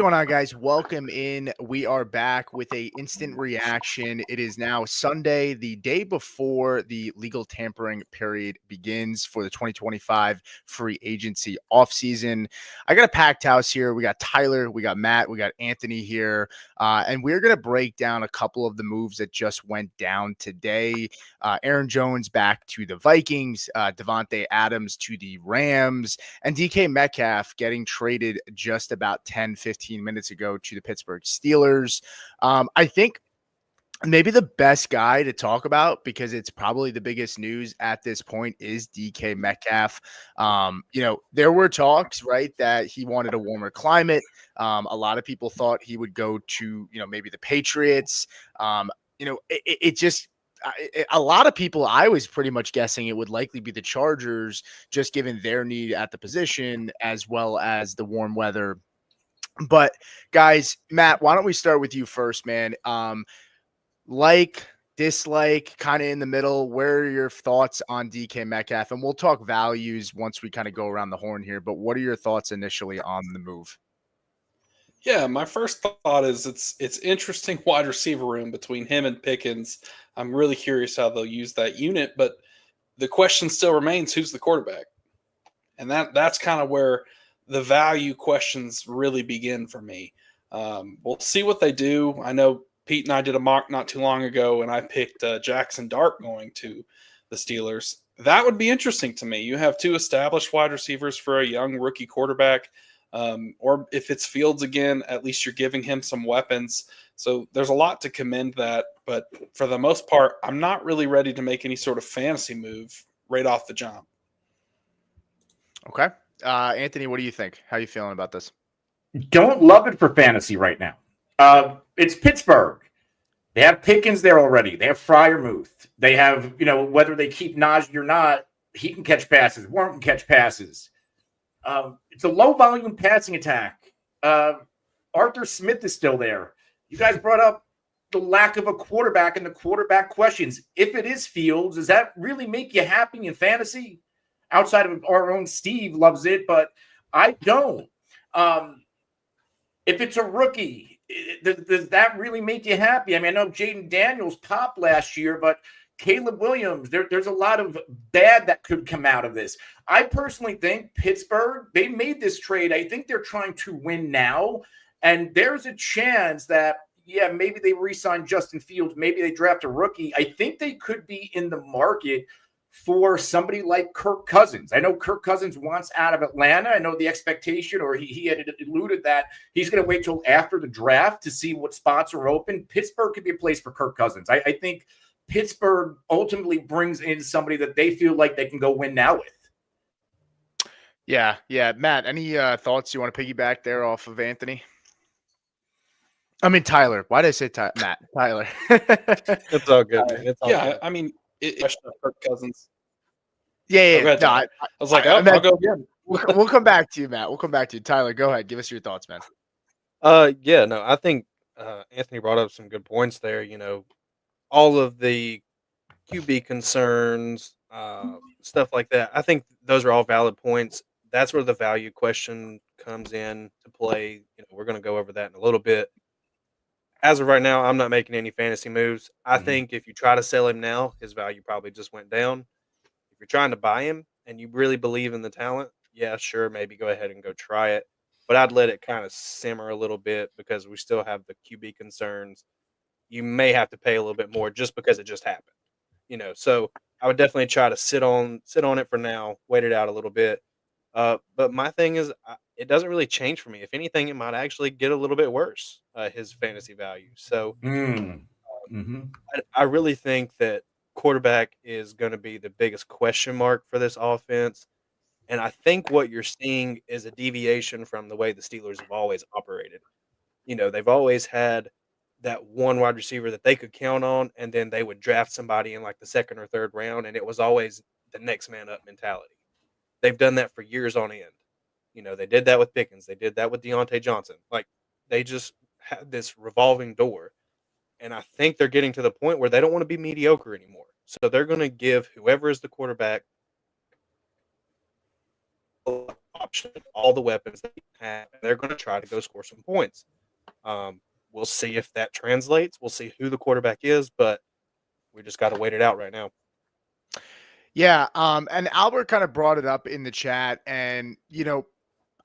going on, guys? Welcome in. We are back with a instant reaction. It is now Sunday, the day before the legal tampering period begins for the 2025 free agency offseason. I got a packed house here. We got Tyler, we got Matt, we got Anthony here, and we're going to break down a couple of the moves that just went down today. Aaron Jones back to the Vikings, Davante Adams to the Rams, and DK Metcalf getting traded just about 10-15 minutes ago to the Pittsburgh Steelers. I think maybe the best guy to talk about, because it's probably the biggest news at this point, is DK Metcalf. There were talks, right, that he wanted a warmer climate. A lot of people thought he would go to, maybe the Patriots. It just a lot of people, I was pretty much guessing it would likely be the Chargers, just given their need at the position as well as the warm weather. But guys, Matt, why don't we start with you first, man? Like, dislike, kind of in the middle. Where are your thoughts on DK Metcalf? And we'll talk values once we kind of go around the horn here. But what are your thoughts initially on the move? Yeah, my first thought is it's interesting wide receiver room between him and Pickens. I'm really curious how they'll use that unit, but the question still remains, who's the quarterback? And that's kind of where the value questions really begin for me. We'll see what they do. I know Pete and I did a mock not too long ago, and I picked Jackson Dart going to the Steelers. That would be interesting to me. You have two established wide receivers for a young rookie quarterback. Or if it's Fields again, at least you're giving him some weapons. So there's a lot to commend that. But for the most part, I'm not really ready to make any sort of fantasy move right off the jump. Okay. Anthony, what do you think? How are you feeling about this? Don't love it for fantasy right now. It's Pittsburgh. They have Pickens there already. They have Freiermuth. They have, whether they keep Najee or not, he can catch passes. Warren can catch passes. It's a low-volume passing attack. Arthur Smith is still there. You guys brought up the lack of a quarterback and the quarterback questions. If it is Fields, does that really make you happy in fantasy? Outside of our own Steve loves it, but I don't. If it's a rookie, does that really make you happy? I mean, I know Jaden Daniels popped last year, but Caleb Williams, there's a lot of bad that could come out of this. I personally think Pittsburgh, they made this trade. I think they're trying to win now. And there's a chance that, maybe they re-sign Justin Fields. Maybe they draft a rookie. I think they could be in the market for somebody like Kirk Cousins. I know Kirk Cousins wants out of Atlanta. I know the expectation, or he had alluded that he's going to wait till after the draft to see what spots are open. Pittsburgh could be a place for Kirk Cousins. I think Pittsburgh ultimately brings in somebody that they feel like they can go win now with. Yeah. Matt, any thoughts you want to piggyback there off of Anthony? I mean, Tyler. Why did I say Matt? Tyler. It's all good, man. It's all good. I mean, question of Kirk Cousins. Yeah. No, I was like, I'll go again. We'll come back to you, Matt. We'll come back to you. Tyler, go ahead. Give us your thoughts, man. I think Anthony brought up some good points there. All of the QB concerns, stuff like that. I think those are all valid points. That's where the value question comes in to play. We're going to go over that in a little bit. As of right now, I'm not making any fantasy moves. I think if you try to sell him now, his value probably just went down. If you're trying to buy him and you really believe in the talent, yeah, sure, maybe go ahead and go try it. But I'd let it kind of simmer a little bit because we still have the QB concerns. You may have to pay a little bit more just because it just happened. So I would definitely try to sit on it for now, wait it out a little bit. But my thing is, it doesn't really change for me. If anything, it might actually get a little bit worse, his fantasy value. So I really think that quarterback is going to be the biggest question mark for this offense. And I think what you're seeing is a deviation from the way the Steelers have always operated. They've always had that one wide receiver that they could count on, and then they would draft somebody in like the second or third round, and it was always the next man up mentality. They've done that for years on end. They did that with Pickens. They did that with Deontay Johnson. Like, they just had this revolving door. And I think they're getting to the point where they don't want to be mediocre anymore. So they're going to give whoever is the quarterback option, all the weapons that you have, and they're going to try to go score some points. We'll see if that translates. We'll see who the quarterback is, but we just got to wait it out right now. Yeah, and Albert kind of brought it up in the chat, and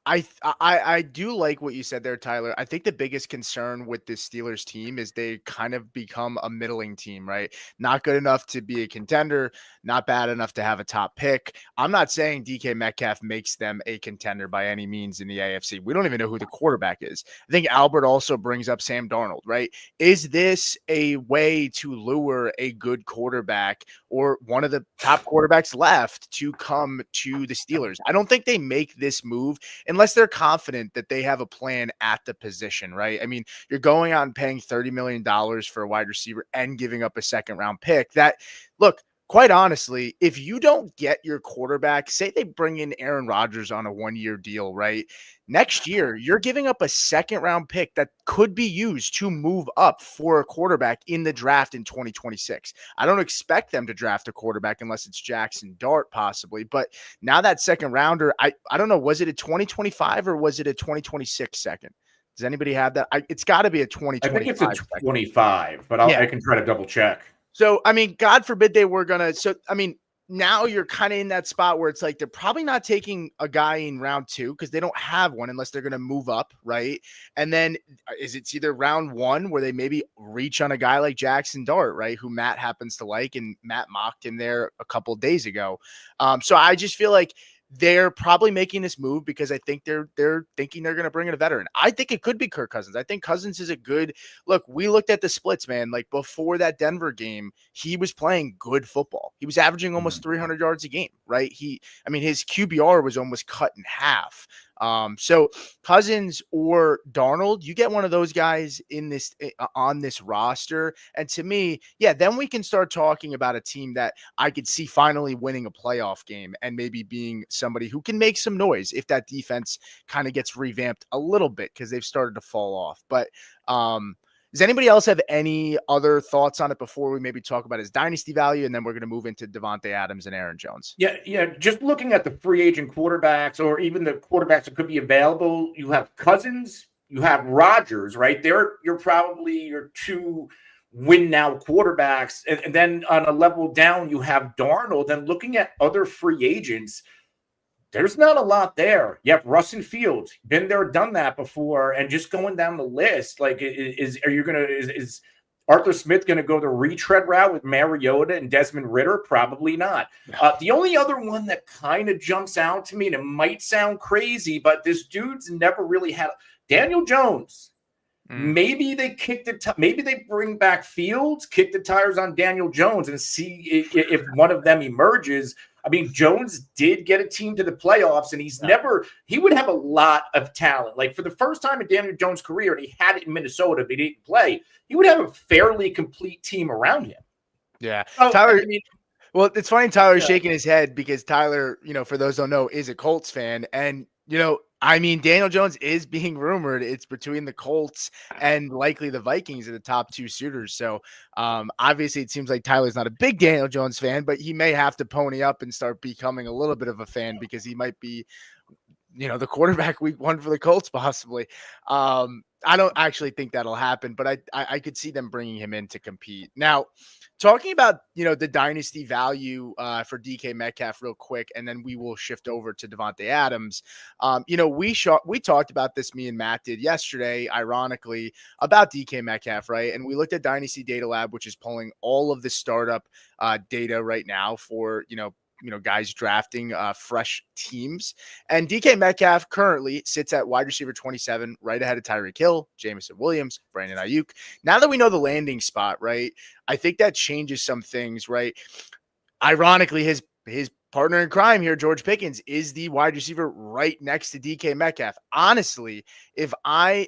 I do like what you said there, Tyler. I think the biggest concern with this Steelers team is they kind of become a middling team, right? Not good enough to be a contender, not bad enough to have a top pick. I'm not saying DK Metcalf makes them a contender by any means in the AFC. We don't even know who the quarterback is. I think Albert also brings up Sam Darnold, right? Is this a way to lure a good quarterback or one of the top quarterbacks left to come to the Steelers? I don't think they make this move unless they're confident that they have a plan at the position, right? I mean, you're going out and paying $30 million for a wide receiver and giving up a second round pick. Look, quite honestly, if you don't get your quarterback, say they bring in Aaron Rodgers on a 1-year deal, right? Next year, you're giving up a second round pick that could be used to move up for a quarterback in the draft in 2026. I don't expect them to draft a quarterback unless it's Jackson Dart possibly, but now that second rounder, I don't know, was it a 2025 or was it a 2026 second? Does anybody have that? It's got to be a 2025. I think it's a 25, but I can try to double check. So, I mean, God forbid they were going to. So, I mean, now you're kind of in that spot where it's like they're probably not taking a guy in round 2 because they don't have one unless they're going to move up, right? And then it's either round 1 where they maybe reach on a guy like Jackson Dart, right, who Matt happens to like, and Matt mocked him there a couple of days ago. So I just feel like they're probably making this move because I think they're thinking they're going to bring in a veteran. I think it could be Kirk Cousins. I think Cousins is a good look. We looked at the splits, man. Like before that Denver game, he was playing good football. He was averaging almost 300 yards a game, right? His QBR was almost cut in half. So Cousins or Darnold, you get one of those guys in this on this roster, and to me, yeah, then we can start talking about a team that I could see finally winning a playoff game and maybe being somebody who can make some noise if that defense kind of gets revamped a little bit because they've started to fall off. But does anybody else have any other thoughts on it before we maybe talk about his dynasty value? And then we're going to move into Davante Adams and Aaron Jones. Yeah. Just looking at the free agent quarterbacks or even the quarterbacks that could be available, you have Cousins, you have Rodgers, right? You're probably your 2 win now quarterbacks. And then on a level down, you have Darnold. And looking at other free agents, there's not a lot there. You have Russell Fields, been there, done that before, and just going down the list, like, is Arthur Smith going to go the retread route with Mariota and Desmond Ridder? Probably not. The only other one that kind of jumps out to me, and it might sound crazy, but this dude's never really had Daniel Jones. Maybe they maybe they bring back Fields, kick the tires on Daniel Jones, and see if one of them emerges. I mean, Jones did get a team to the playoffs, and he would have a lot of talent. Like for the first time in Daniel Jones' career, and he had it in Minnesota, but he didn't play, he would have a fairly complete team around him. Yeah. Tyler, well, it's funny Tyler's shaking his head because Tyler, for those who don't know, is a Colts fan. And, Daniel Jones is being rumored. It's between the Colts and likely the Vikings are the top 2 suitors. So obviously it seems like Tyler's not a big Daniel Jones fan, but he may have to pony up and start becoming a little bit of a fan because he might be, the quarterback week 1 for the Colts possibly. I don't actually think that'll happen, but I could see them bringing him in to compete. Now, talking about, the dynasty value for DK Metcalf real quick, and then we will shift over to Davante Adams. We talked about this, me and Matt did yesterday, ironically, about DK Metcalf, right? And we looked at Dynasty Data Lab, which is pulling all of the startup data right now for, guys drafting fresh teams. And DK Metcalf currently sits at wide receiver 27, right ahead of Tyreek Hill, Jameson Williams, Brandon Ayuk. Now that we know the landing spot, right, I think that changes some things, right? Ironically, his partner in crime here, George Pickens, is the wide receiver right next to DK Metcalf. Honestly, I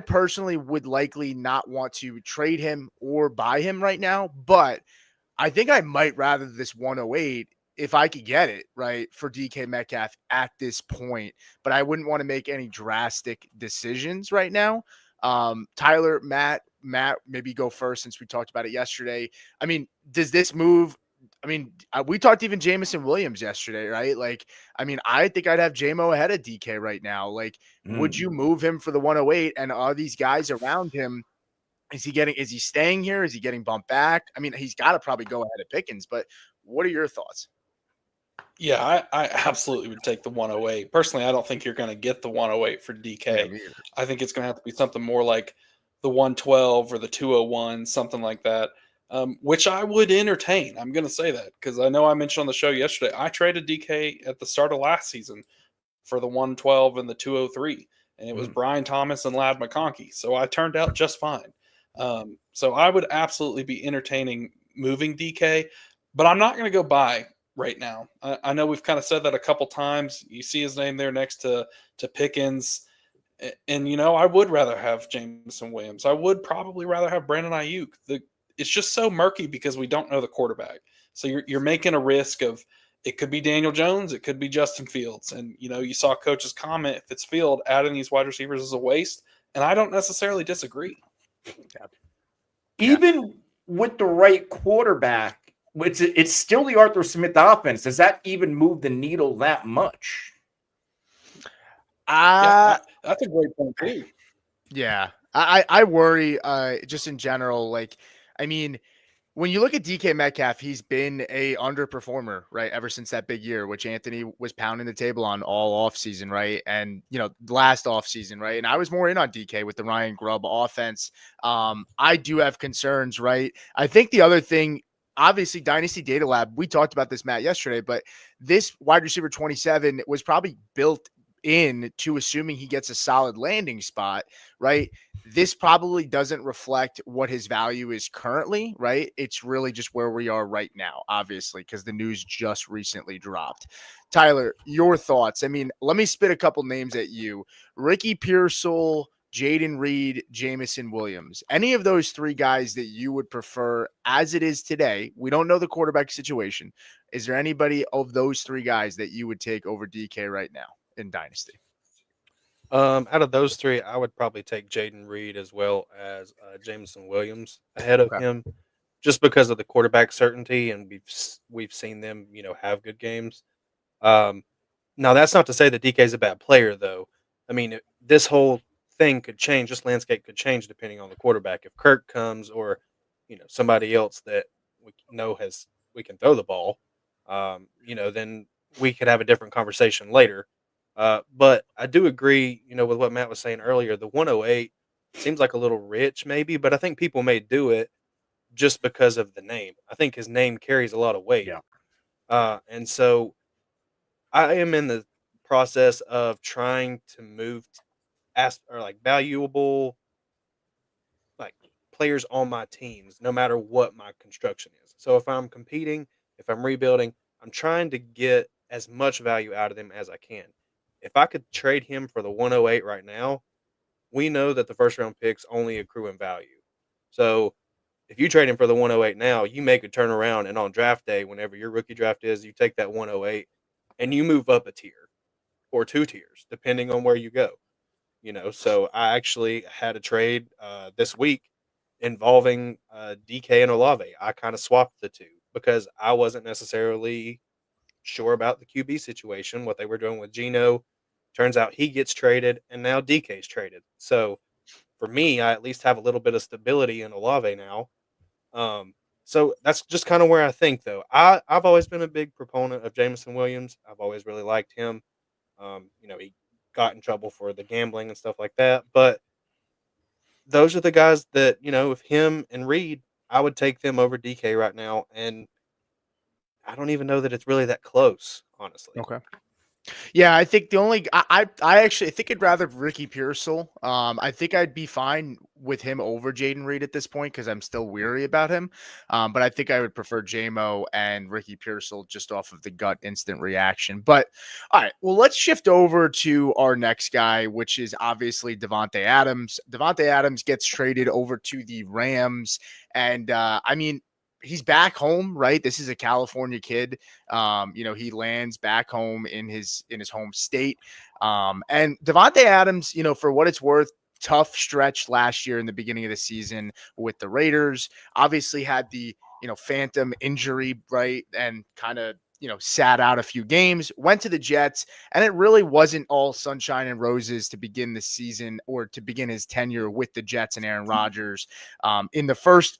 personally would likely not want to trade him or buy him right now, but I think I might rather this 108 if I could get it, right, for DK Metcalf at this point. But I wouldn't want to make any drastic decisions right now. Tyler, Matt, maybe go first since we talked about it yesterday. I mean, does this move I mean, we talked even Jamison Williams yesterday, right? Like, I mean, I think I'd have JMO ahead of DK right now. Like, would you move him for the 108? And are these guys around him? Is he staying here? Is he getting bumped back? I mean, he's got to probably go ahead of Pickens, but what are your thoughts? Yeah, I absolutely would take the 108. Personally, I don't think you're going to get the 108 for DK. Yeah, I think it's going to have to be something more like the 112 or the 201, something like that, which I would entertain. I'm going to say that because I know I mentioned on the show yesterday, I traded DK at the start of last season for the 112 and the 203, and it was Brian Thomas and Ladd McConkey. So I turned out just fine. So I would absolutely be entertaining moving DK, but I'm not going to go buy right now. I know we've kind of said that a couple times. You see his name there next to Pickens. And, I would rather have Jameson Williams. I would probably rather have Brandon Ayuk. It's just so murky because we don't know the quarterback. So you're making a risk of it could be Daniel Jones. It could be Justin Fields. And, you saw coach's comment, if it's Field, adding these wide receivers is a waste. And I don't necessarily disagree. Even with the right quarterback, it's still the Arthur Smith offense. Does that even move the needle that much? That's a great point too. Yeah, I worry just in general. Like, I mean, when you look at DK Metcalf, he's been a underperformer, right? Ever since that big year, which Anthony was pounding the table on all offseason, right? And, last offseason, right? And I was more in on DK with the Ryan Grubb offense. I do have concerns, right? I think the other thing, obviously, Dynasty Data Lab, we talked about this, Matt, yesterday, but this wide receiver 27 was probably built in to assuming he gets a solid landing spot, right? This probably doesn't reflect what his value is currently, right? It's really just where we are right now, obviously, because the news just recently dropped. Tyler, your thoughts? I mean, let me spit a couple names at you. Ricky Pearsall, Jaden Reed, Jamison Williams. Any of those three guys that you would prefer as it is today? We don't know the quarterback situation. Is there anybody of those three guys that you would take over DK right now in Dynasty? Out of those three, I would probably take Jaden Reed as well as Jameson Williams ahead of him, just because of the quarterback certainty, and we've seen them, have good games. Now that's not to say that DK is a bad player, though. I mean, this whole thing could change. This landscape could change depending on the quarterback. If Kirk comes, or somebody else that we can throw the ball, then we could have a different conversation later. But I do agree, with what Matt was saying earlier. The 108 seems like a little rich, maybe, but I think people may do it just because of the name. I think his name carries a lot of weight. Yeah. And so I am in the process of trying to move valuable like players on my teams, no matter what my construction is. So if I'm competing, if I'm rebuilding, I'm trying to get as much value out of them as I can. If I could trade him for the 108 right now, we know that the first round picks only accrue in value. So if you trade him for the 108 now, you make a turnaround, and on draft day, whenever your rookie draft is, you take that 108 and you move up a tier or two tiers, depending on where you go. So I actually had a trade this week involving DK and Olave. I kind of swapped the two because I wasn't necessarily sure about the QB situation, what they were doing with Geno. Turns out he gets traded, and now DK's traded. So for me, I at least have a little bit of stability in Olave now. So that's just kind of where I think, though. I've always been a big proponent of Jameson Williams. I've always really liked him. He got in trouble for the gambling and stuff like that. But those are the guys that, if him and Reed, I would take them over DK right now. And I don't even know that it's really that close, honestly. Okay. Yeah, I think I actually think I'd rather Ricky Pearsall. I think I'd be fine with him over Jaden Reed at this point because I'm still weary about him. But I think I would prefer JMO and Ricky Pearsall just off of the gut instant reaction. But all right, well, let's shift over to our next guy, which is obviously Davante Adams. Davante Adams gets traded over to the Rams, and I mean, he's back home, right? This is a California kid. He lands back home in his home state. And Davante Adams, for what it's worth, tough stretch last year in the beginning of the season with the Raiders. Obviously had the phantom injury, right? And kind of, sat out a few games, went to the Jets, and it really wasn't all sunshine and roses to begin the season or to begin his tenure with the Jets and Aaron Rodgers. In the first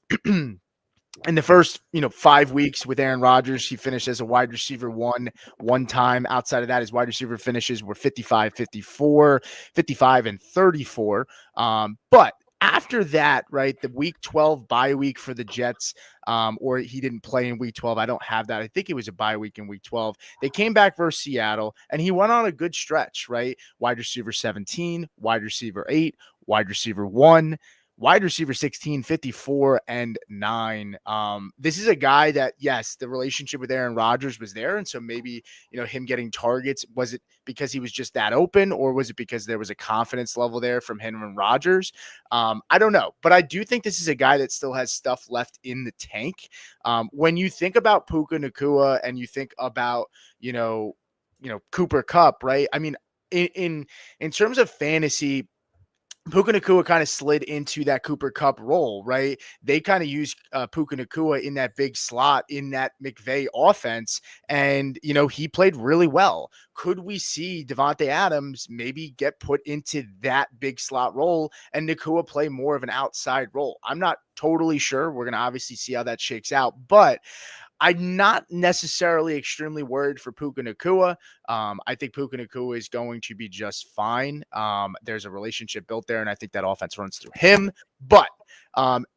5 weeks with Aaron Rodgers, he finished as a wide receiver one time. Outside of that, his wide receiver finishes were 55, 54, 55, and 34. But after that, right, the week 12 bye week for the Jets, or he didn't play in week 12. I don't have that. I think it was a bye week in week 12. They came back versus Seattle, and he went on a good stretch, right? Wide receiver 17, wide receiver 8, wide receiver 1, wide receiver 16, 54, and 9. This is a guy that, yes, the relationship with Aaron Rodgers was there. And so maybe, him getting targets, was it because he was just that open, or was it because there was a confidence level there from him and Rodgers? I don't know. But I do think this is a guy that still has stuff left in the tank. When you think about Puka Nacua and you think about, Cooper Kupp, right? I mean, in terms of fantasy, Puka Nacua kind of slid into that Cooper Kupp role, right? They kind of used Puka Nacua in that big slot in that McVay offense, and he played really well. Could we see Davante Adams maybe get put into that big slot role and Nacua play more of an outside role? I'm not totally sure. We're gonna obviously see how that shakes out, but I'm not necessarily extremely worried for Puka Nacua. I think Puka Nacua is going to be just fine. There's a relationship built there, and I think that offense runs through him. But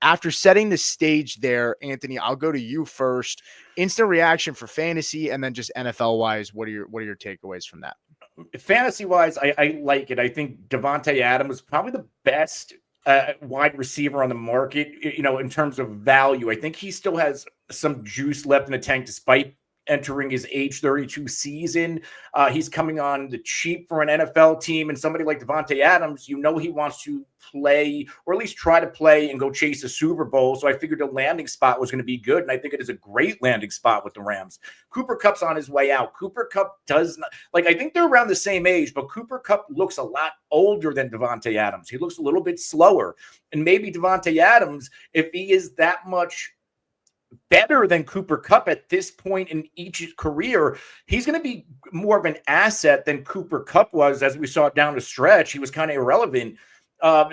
after setting the stage there, Anthony, I'll go to you first. Instant reaction for fantasy, and then just NFL wise, what are your takeaways from that? Fantasy wise, I like it. I think Davante Adams is probably the best wide receiver on the market, in terms of value. I think he still has some juice left in the tank despite entering his age 32 season. He's coming on the cheap for an NFL team, and somebody like Davante Adams, he wants to play, or at least try to play, and go chase a Super Bowl. So I figured the landing spot was going to be good, and I think it is a great landing spot with the Rams. Cooper Kupp's on his way out. Cooper Kupp does not, I think they're around the same age, but Cooper Kupp looks a lot older than Davante Adams. He looks a little bit slower, and maybe Davante Adams, if he is that much better than Cooper Kupp at this point in each career, he's going to be more of an asset than Cooper Kupp was, as we saw down the stretch. He was kind of irrelevant.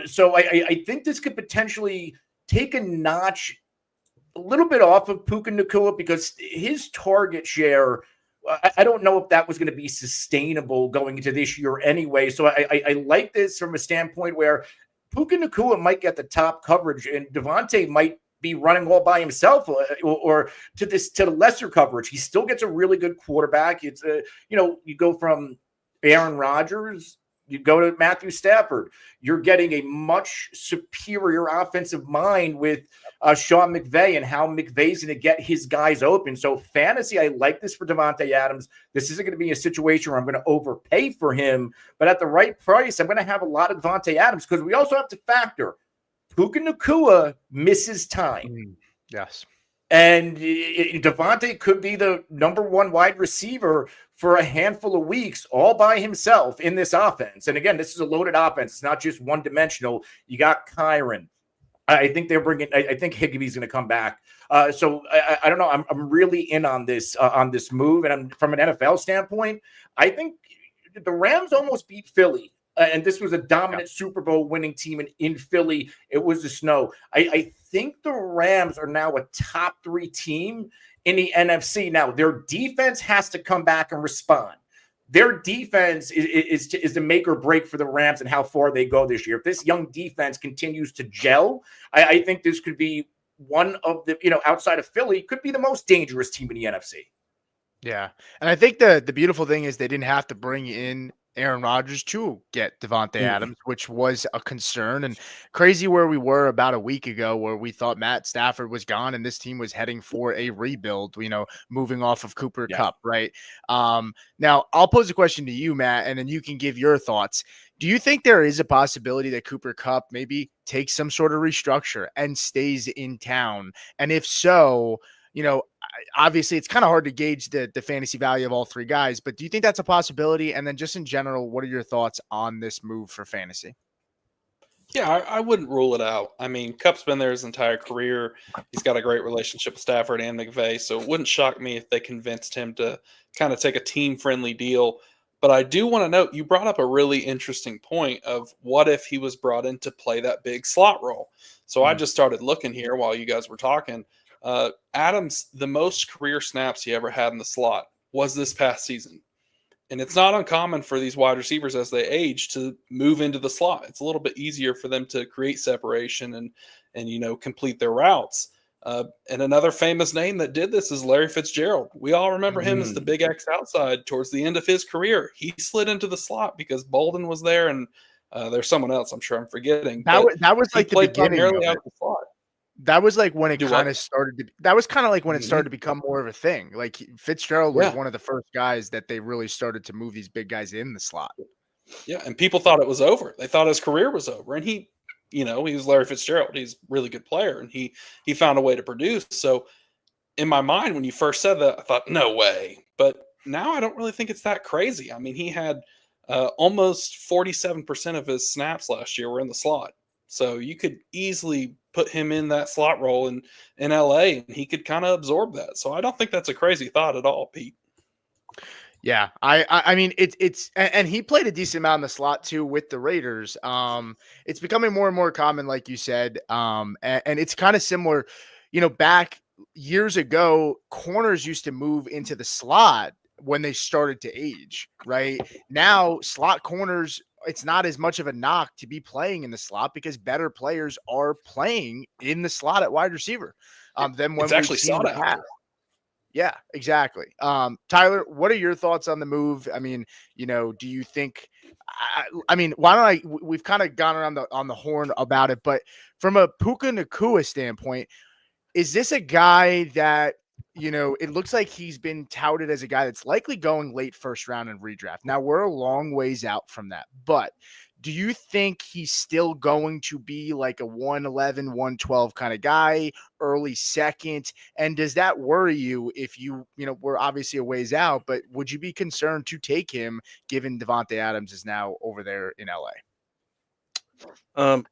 So I think this could potentially take a notch a little bit off of Puka Nacua, because his target share, I don't know if that was going to be sustainable going into this year anyway. So I like this from a standpoint where Puka Nacua might get the top coverage, and Davante might be running all by himself, or to the lesser coverage. He still gets a really good quarterback. It's you go from Aaron Rodgers, you go to Matthew Stafford. You're getting a much superior offensive mind with Sean McVay, and how McVay's going to get his guys open. So fantasy, I like this for Davante Adams. This isn't going to be a situation where I'm going to overpay for him, but at the right price, I'm going to have a lot of Davante Adams, because we also have to factor Puka Nacua misses time. Yes. And Davante could be the number one wide receiver for a handful of weeks all by himself in this offense. And again, this is a loaded offense. It's not just one dimensional. You got Kyron. I think they're bringing, I think Higbee's going to come back. So I don't know. I'm really in on this move. And from an NFL standpoint, I think the Rams almost beat Philly. And this was a dominant Super Bowl winning team in Philly. It was the snow. I think the Rams are now a top 3 team in the NFC. Now, their defense has to come back and respond. Their defense is the make or break for the Rams and how far they go this year. If this young defense continues to gel, I think this could be one of the, outside of Philly, could be the most dangerous team in the NFC. Yeah. And I think the beautiful thing is they didn't have to bring in Aaron Rodgers to get Davante Adams, which was a concern, and crazy where we were about a week ago, where we thought Matt Stafford was gone and this team was heading for a rebuild, moving off of Cooper Kupp, right? Now I'll pose a question to you, Matt, and then you can give your thoughts. Do you think there is a possibility that Cooper Kupp maybe takes some sort of restructure and stays in town? And if so, obviously it's kind of hard to gauge the fantasy value of all 3 guys, but do you think that's a possibility? And then just in general, what are your thoughts on this move for fantasy? Yeah, I wouldn't rule it out. I mean, Cup's been there his entire career. He's got a great relationship with Stafford and McVay, so it wouldn't shock me if they convinced him to kind of take a team-friendly deal. But I do want to note you brought up a really interesting point of what if he was brought in to play that big slot role. So I Mm. just started looking here while you guys were talking. Adams, the most career snaps he ever had in the slot was this past season. And it's not uncommon for these wide receivers as they age to move into the slot. It's a little bit easier for them to create separation and complete their routes. And another famous name that did this is Larry Fitzgerald. We all remember him as the big X outside towards the end of his career. He slid into the slot because Bolden was there, and there's someone else I'm sure I'm forgetting. That was He like the played beginning of primarily out it. the slot. That was like when it Do kind what? of started to. That was kind of like when it Mhm. started to become more of a thing. Like Fitzgerald was Yeah. one of the first guys that they really started to move these big guys in the slot. Yeah, and people thought it was over. They thought his career was over, and he was Larry Fitzgerald. He's a really good player, and he found a way to produce. So in my mind, when you first said that, I thought, no way. But now I don't really think it's that crazy. I mean, he had almost 47% of his snaps last year were in the slot. So you could easily put him in that slot role in LA, and he could kind of absorb that. So I don't think that's a crazy thought at all, Pete. Yeah, I mean it's and he played a decent amount in the slot too with the Raiders. It's becoming more and more common, like you said. And it's kind of similar, back years ago, corners used to move into the slot when they started to age, right? Now, slot corners, it's not as much of a knock to be playing in the slot because better players are playing in the slot at wide receiver than It's when we've actually seen in sought the past. after. Yeah, exactly. Tyler, what are your thoughts on the move? I mean, do you think? I mean, why don't I? We've kind of gone around on the horn about it, but from a Puka Nakua standpoint, is this a guy that it looks like he's been touted as a guy that's likely going late first round in redraft? Now we're a long ways out from that, but do you think he's still going to be like a 111, 112 kind of guy, early second? And does that worry you if we're obviously a ways out, but would you be concerned to take him given Davante Adams is now over there in LA?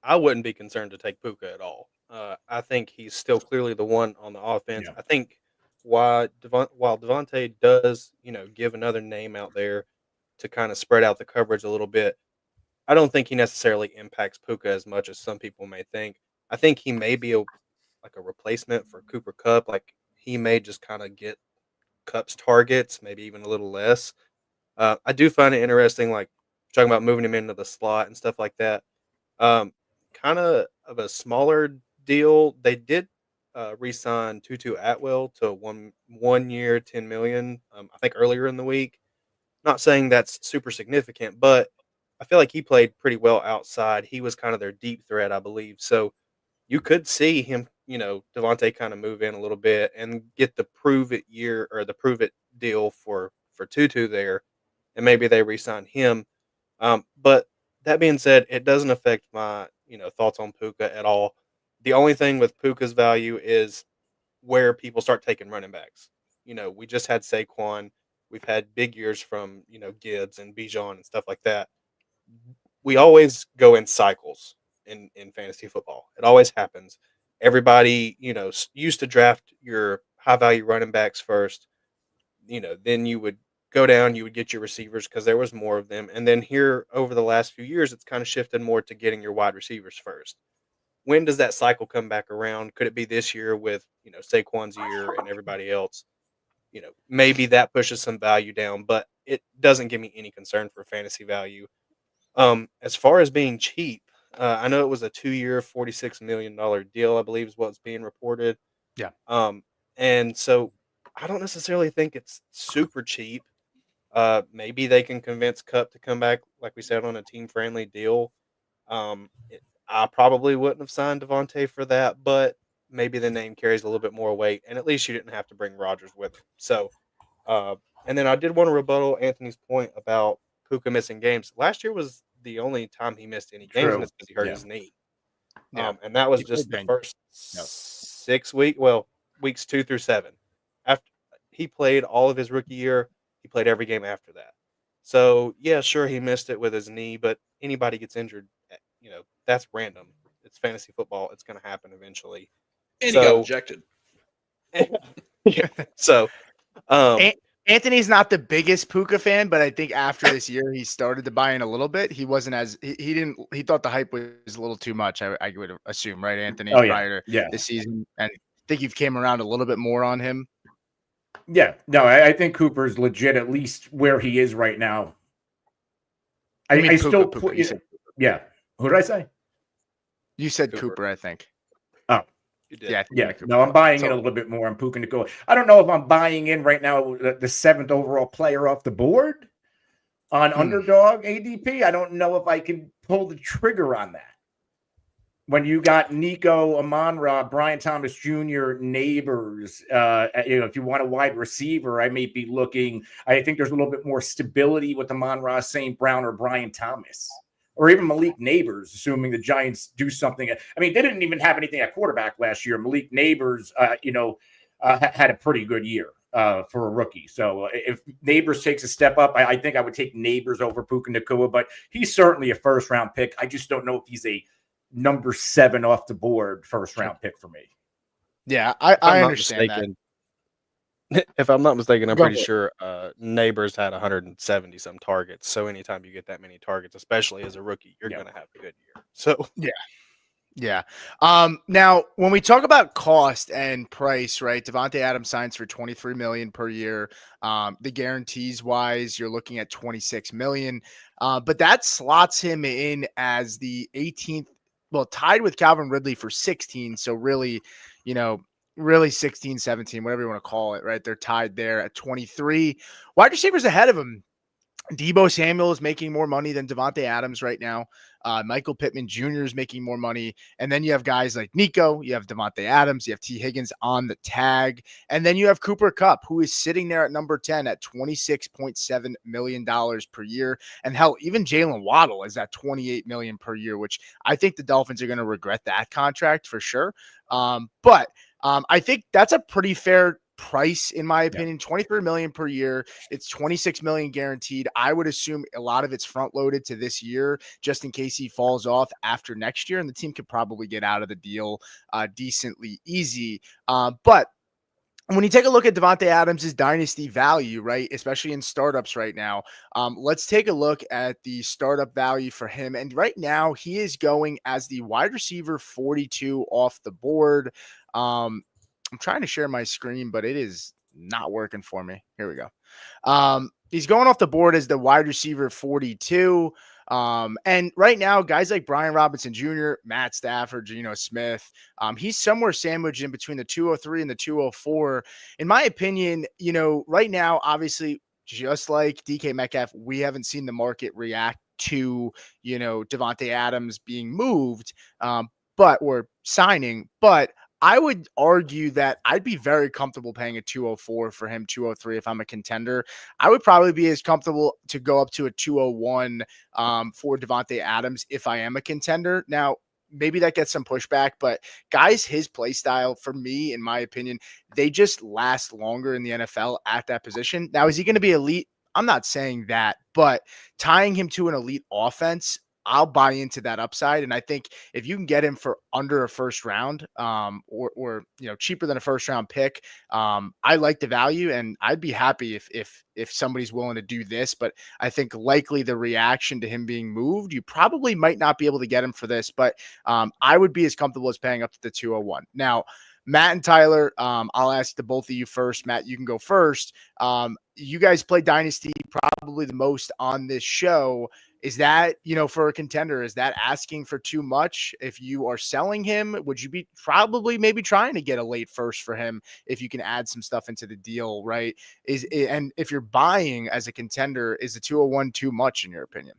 I wouldn't be concerned to take Puka at all. I think he's still clearly the one on the offense. Yeah. I think while Devontae does, give another name out there to kind of spread out the coverage a little bit, I don't think he necessarily impacts Puka as much as some people may think. I think he may be like a replacement for Cooper Cup. Like he may just kind of get Cup's targets, maybe even a little less. I do find it interesting, like talking about moving him into the slot and stuff like that. Kind of a smaller deal. They did re-sign Tutu Atwell to one year, 10 million. I think earlier in the week. Not saying that's super significant, but I feel like he played pretty well outside. He was kind of their deep threat, I believe. So you could see him, Devontae kind of move in a little bit and get the prove it year or the prove it deal for Tutu there, and maybe they re-sign him. But that being said, it doesn't affect my thoughts on Puka at all. The only thing with Puka's value is where people start taking running backs. We just had Saquon. We've had big years from Gibbs and Bijan and stuff like that. We always go in cycles in fantasy football. It always happens. Everybody used to draft your high value running backs first. Then you would go down, you would get your receivers because there was more of them. And then here over the last few years, it's kind of shifted more to getting your wide receivers first. When does that cycle come back around? Could it be this year with, Saquon's year and everybody else? Maybe that pushes some value down, but it doesn't give me any concern for fantasy value. As far as being cheap, I know it was a 2-year, $46 million deal, I believe is what's being reported. Yeah. And so I don't necessarily think it's super cheap. Maybe they can convince Cup to come back, like we said, on a team friendly deal. I probably wouldn't have signed Devontae for that, but maybe the name carries a little bit more weight, and at least you didn't have to bring Rodgers with him. So, and then I did want to rebuttal Anthony's point about Puka missing games. Last year was the only time he missed any games, and True. it's because he hurt Yeah. his knee. Yeah. And that was He played just the banged. first Yep. 6 weeks. Well, weeks 2 through 7. After he played all of his rookie year, he played every game after that. So yeah, sure he missed it with his knee, but anybody gets injured, that's random. It's fantasy football. It's going to happen eventually. And he got ejected. Yeah. So, Anthony's not the biggest Puka fan, but I think after this year he started to buy in a little bit. He wasn't as he thought the hype was a little too much. I would assume, right, Anthony, prior to this season, and I think you've came around a little bit more on him. Yeah, no, I think Cooper's legit, at least where he is right now. I still put, yeah. Who did I say? You said Cooper, I think. Oh, you did. Yeah. No, I'm buying in a little bit more. I'm Puka Nacua. I don't know if I'm buying in right now the 7th overall player off the board on underdog ADP. I don't know if I can pull the trigger on that. When you got Nico, Amon-Ra, Brian Thomas Jr., Neighbors, if you want a wide receiver, I may be looking. I think there's a little bit more stability with Amon-Ra, St. Brown, or Brian Thomas, or even Malik Neighbors, assuming the Giants do something. I mean, they didn't even have anything at quarterback last year. Malik Neighbors, had a pretty good year for a rookie. So if Neighbors takes a step up, I think I would take Neighbors over Puka Nacua, but he's certainly a first-round pick. I just don't know if he's a number 7 off the board first-round pick for me. Yeah, I understand that. If I'm not mistaken, I'm pretty sure Neighbors had 170 some targets. So anytime you get that many targets, especially as a rookie, you're going to have a good year. So yeah. Now when we talk about cost and price, right? Davante Adams signs for $23 million per year. The guarantees wise, you're looking at $26 million. But that slots him in as the 18th, tied with Calvin Ridley for 16. So really, really 16, 17, whatever you want to call it, right? They're tied there at 23. Wide receivers ahead of him. Deebo Samuel is making more money than Davante Adams right now. Michael Pittman Jr. is making more money. And then you have guys like Nico, you have Davante Adams, you have T. Higgins on the tag. And then you have Cooper Kupp, who is sitting there at number 10 at $26.7 million per year. And hell, even Jalen Waddle is at $28 million per year, which I think the Dolphins are going to regret that contract for sure. But I think that's a pretty fair price, in my opinion. $23 million per year. It's $26 million guaranteed. I would assume a lot of it's front loaded to this year, just in case he falls off after next year, and the team could probably get out of the deal decently easy. But when you take a look at Davante Adams' dynasty value, right, especially in startups right now, let's take a look at the startup value for him. And right now, he is going as the wide receiver 42 off the board. I'm trying to share my screen, but it is not working for me. Here we go. He's going off the board as the wide receiver 42. And right now, guys like Brian Robinson Jr., Matt Stafford, Geno Smith, he's somewhere sandwiched in between the 203 and the 204. In my opinion, right now, obviously, just like DK Metcalf, we haven't seen the market react to, Davante Adams being moved, or signing, but I would argue that I'd be very comfortable paying a 204 for him, 203 if I'm a contender. I would probably be as comfortable to go up to a 201 for Davante Adams if I am a contender. Now, maybe that gets some pushback, but guys, his play style, for me, in my opinion, they just last longer in the NFL at that position. Now, is he going to be elite? I'm not saying that, but tying him to an elite offense, I'll buy into that upside. And I think if you can get him for under a first round, or cheaper than a first round pick, I like the value, and I'd be happy if somebody's willing to do this. But I think likely the reaction to him being moved, you probably might not be able to get him for this, but I would be as comfortable as paying up to the 201. Now, Matt and Tyler, I'll ask the both of you first. Matt, you can go first. You guys play Dynasty probably the most on this show. Is that, for a contender, is that asking for too much? If you are selling him, would you be probably maybe trying to get a late first for him if you can add some stuff into the deal, right? And if you're buying as a contender, is the 201 too much in your opinion?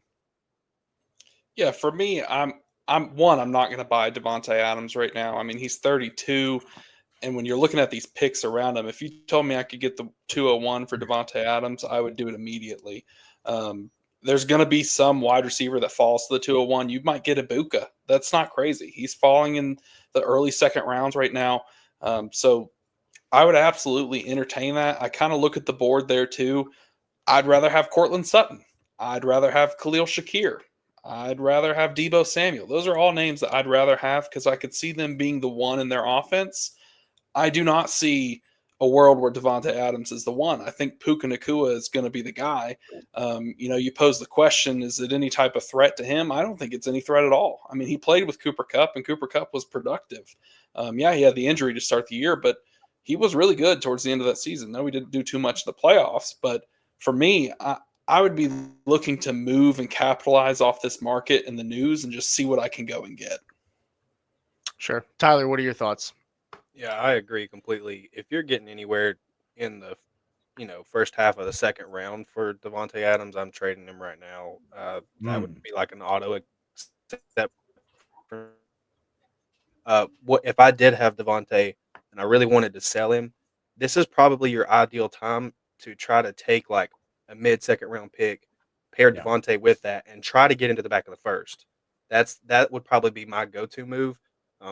Yeah, for me, I'm not going to buy Davante Adams right now. I mean, he's 32, and when you're looking at these picks around him, if you told me I could get the 201 for Davante Adams, I would do it immediately. There's going to be some wide receiver that falls to the 201. You might get Ibuka. That's not crazy. He's falling in the early second rounds right now. So I would absolutely entertain that. I kind of look at the board there too. I'd rather have Cortland Sutton. I'd rather have Khalil Shakir. I'd rather have Debo Samuel. Those are all names that I'd rather have because I could see them being the one in their offense. I do not see a world where Davante Adams is the one. I think Puka Nacua is going to be the guy. You pose the question, is it any type of threat to him? I don't think it's any threat at all. I mean, he played with Cooper Kupp, and Cooper Kupp was productive. He had the injury to start the year, but he was really good towards the end of that season. No, we didn't do too much in the playoffs, but for me, I would be looking to move and capitalize off this market and the news and just see what I can go and get. Sure. Tyler, what are your thoughts? Yeah, I agree completely. If you're getting anywhere in the first half of the second round for Davante Adams, I'm trading him right now. That would be like an auto accept. What if I did have Davante and I really wanted to sell him? This is probably your ideal time to try to take like a mid-second round pick, pair Davante with that, and try to get into the back of the first. That would probably be my go-to move,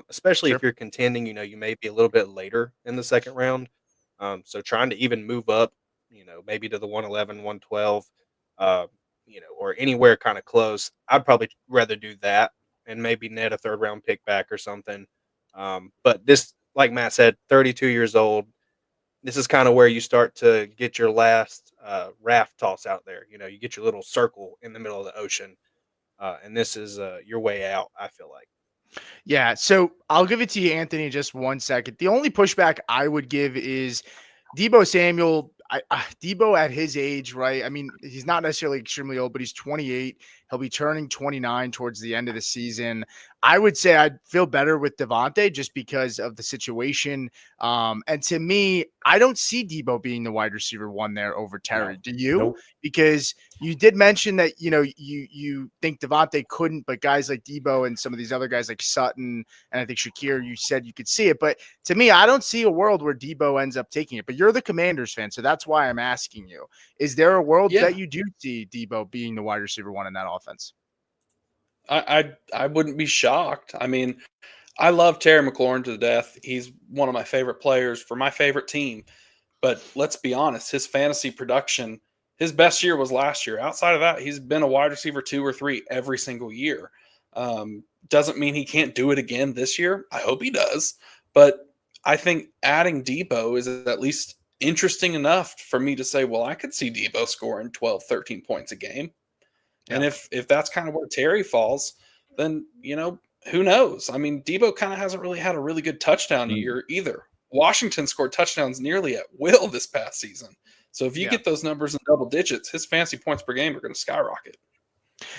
especially if you're contending. You may be a little bit later in the second round, so trying to even move up, maybe to the 111, 112, or anywhere kind of close. I'd probably rather do that and maybe net a third round pick back or something. But this, like Matt said, 32 years old. This is kind of where you start to get your last raft toss out there. You get your little circle in the middle of the ocean, and this is your way out, I feel like. Yeah, so I'll give it to you, Anthony, in just 1 second. The only pushback I would give is Debo Samuel. Debo at his age, right? I mean, he's not necessarily extremely old, but he's 28. He'll be turning 29 towards the end of the season. I would say I'd feel better with Davante just because of the situation. And to me, I don't see Debo being the wide receiver one there over Terry. Do you? Nope. Because you did mention that, you think Davante couldn't, but guys like Debo and some of these other guys like Sutton and I think Shakir, you said you could see it. But to me, I don't see a world where Debo ends up taking it. But you're the Commanders fan, so that's why I'm asking you. Is there a world that you do see Debo being the wide receiver one in that offense? I wouldn't be shocked. I mean, I love Terry McLaurin to death. He's one of my favorite players for my favorite team. But let's be honest, his fantasy production, his best year was last year. Outside of that, he's been a wide receiver 2 or 3 every single year. Doesn't mean he can't do it again this year. I hope he does. But I think adding Debo is at least interesting enough for me to say, well, I could see Debo scoring 12, 13 points a game. And if that's kind of where Terry falls, then, who knows? I mean, Debo kind of hasn't really had a really good touchdown year either. Washington scored touchdowns nearly at will this past season. So if you get those numbers in double digits, his fantasy points per game are going to skyrocket.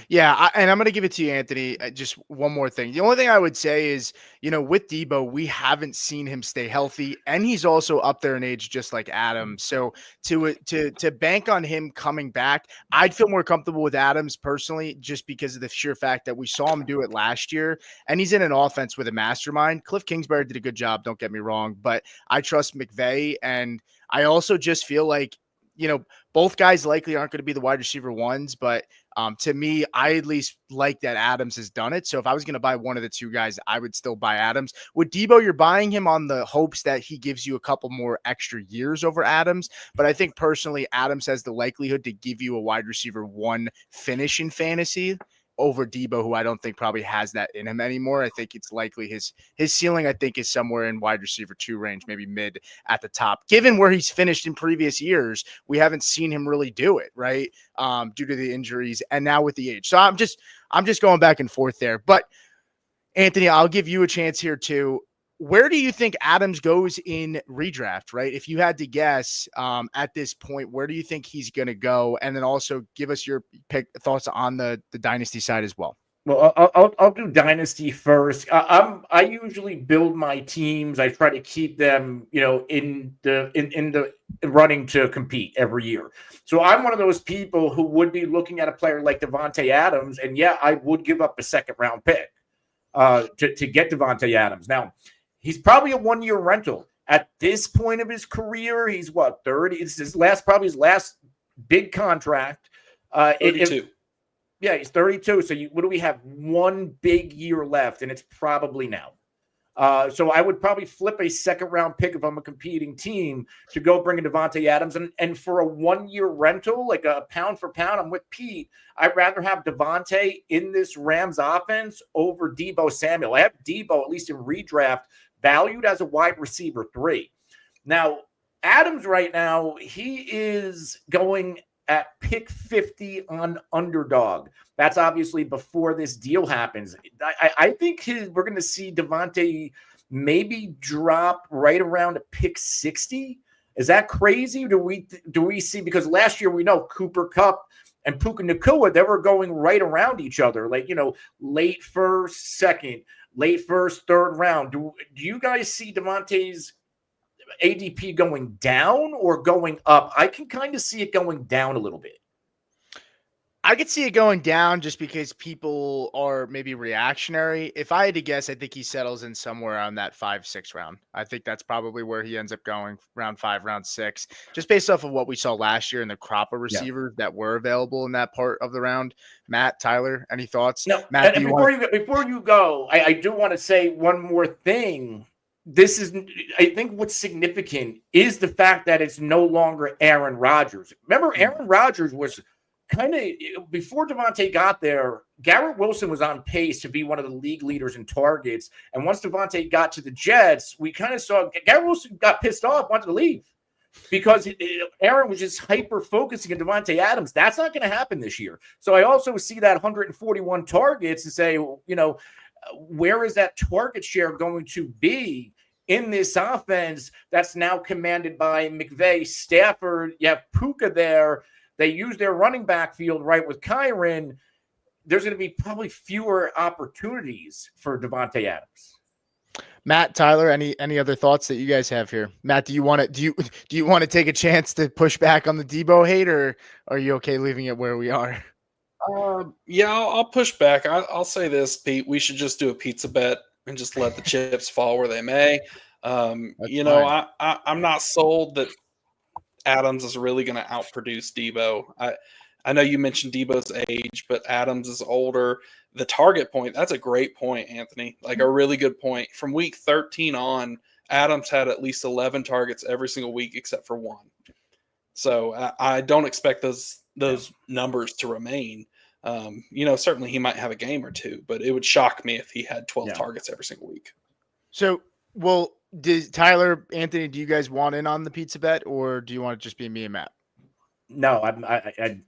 Yeah, and I'm going to give it to you, Anthony. Just one more thing. The only thing I would say is, with Debo, we haven't seen him stay healthy, and he's also up there in age, just like Adams. So to bank on him coming back, I'd feel more comfortable with Adams personally, just because of the sheer fact that we saw him do it last year, and he's in an offense with a mastermind. Cliff Kingsbury did a good job, don't get me wrong, but I trust McVay, and I also just feel like, both guys likely aren't going to be the wide receiver ones, but to me, I at least like that Adams has done it. So if I was going to buy one of the two guys, I would still buy Adams. With Debo, you're buying him on the hopes that he gives you a couple more extra years over Adams. But I think personally, Adams has the likelihood to give you a wide receiver one finish in fantasy over Debo, who I don't think probably has that in him anymore. I think it's likely his ceiling, I think, is somewhere in wide receiver 2 range, maybe mid at the top. Given where he's finished in previous years, we haven't seen him really do it, right? Due to the injuries and now with the age. So I'm just going back and forth there. But Anthony, I'll give you a chance here too. Where do you think Adams goes in redraft, right? If you had to guess at this point, where do you think he's going to go? And then also give us your thoughts on the dynasty side as well. Well, I'll do dynasty first. I usually build my teams. I try to keep them, in the running to compete every year. So I'm one of those people who would be looking at a player like Davante Adams, and I would give up a second round pick to get Davante Adams. Now, he's probably a 1-year rental at this point of his career. He's 30. It's his last big contract. 32. Yeah, he's 32. So what do we have? 1 big year left, and it's probably now. So I would probably flip a second-round pick if I'm a competing team to go bring in Davante Adams. And for a one-year rental, like a pound for pound, I'm with Pete. I'd rather have Davante in this Rams offense over Deebo Samuel. I have Deebo, at least in redraft, valued as a wide receiver 3. Now, Adams right now, he is going at pick 50 on Underdog. That's obviously before this deal happens. I think we're going to see Davante maybe drop right around a pick 60. Is that crazy? Do we see, because last year we know Cooper Kupp and Puka Nacua, they were going right around each other, like, late first, second, late first, third round. Do you guys see Davante's ADP going down or going up? I can kind of see it going down a little bit. I could see it going down just because people are maybe reactionary. If I had to guess, I think he settles in somewhere on that 5-6 round. I think that's probably where he ends up going, round 5, round 6, just based off of what we saw last year in the crop of receivers that were available in that part of the round. Matt, Tyler, any thoughts? No, Matt, and before you go, I do want to say one more thing. I think what's significant is the fact that it's no longer Aaron Rodgers. Remember, Aaron Rodgers was kind of, before Davante got there, Garrett Wilson was on pace to be one of the league leaders in targets. And once Davante got to the Jets, we kind of saw Garrett Wilson got pissed off, wanted to leave because Aaron was just hyper focusing on Davante Adams. That's not going to happen this year. So I also see that 141 targets and say, where is that target share going to be in this offense that's now commanded by McVay, Stafford? You have Puka there. They use their running back field right with Kyron. There's going to be probably fewer opportunities for Davante Adams. Matt, Tyler, any other thoughts that you guys have here? Matt, do you want to take a chance to push back on the Deebo hate, or are you okay leaving it where we are? Yeah, I'll push back. I'll say this, Pete. We should just do a pizza bet and just let the chips fall where they may. I'm not sold that Adams is really going to outproduce Deebo. I know you mentioned Deebo's age, but Adams is older. The target point, that's a great point, Anthony. Like a really good point. From week 13 on, Adams had at least 11 targets every single week except for one. So I don't expect those numbers to remain. Certainly he might have a game or two, but it would shock me if he had 12 targets every single week. So, Tyler, Anthony, do you guys want in on the pizza bet, or do you want to just be me and Matt? No,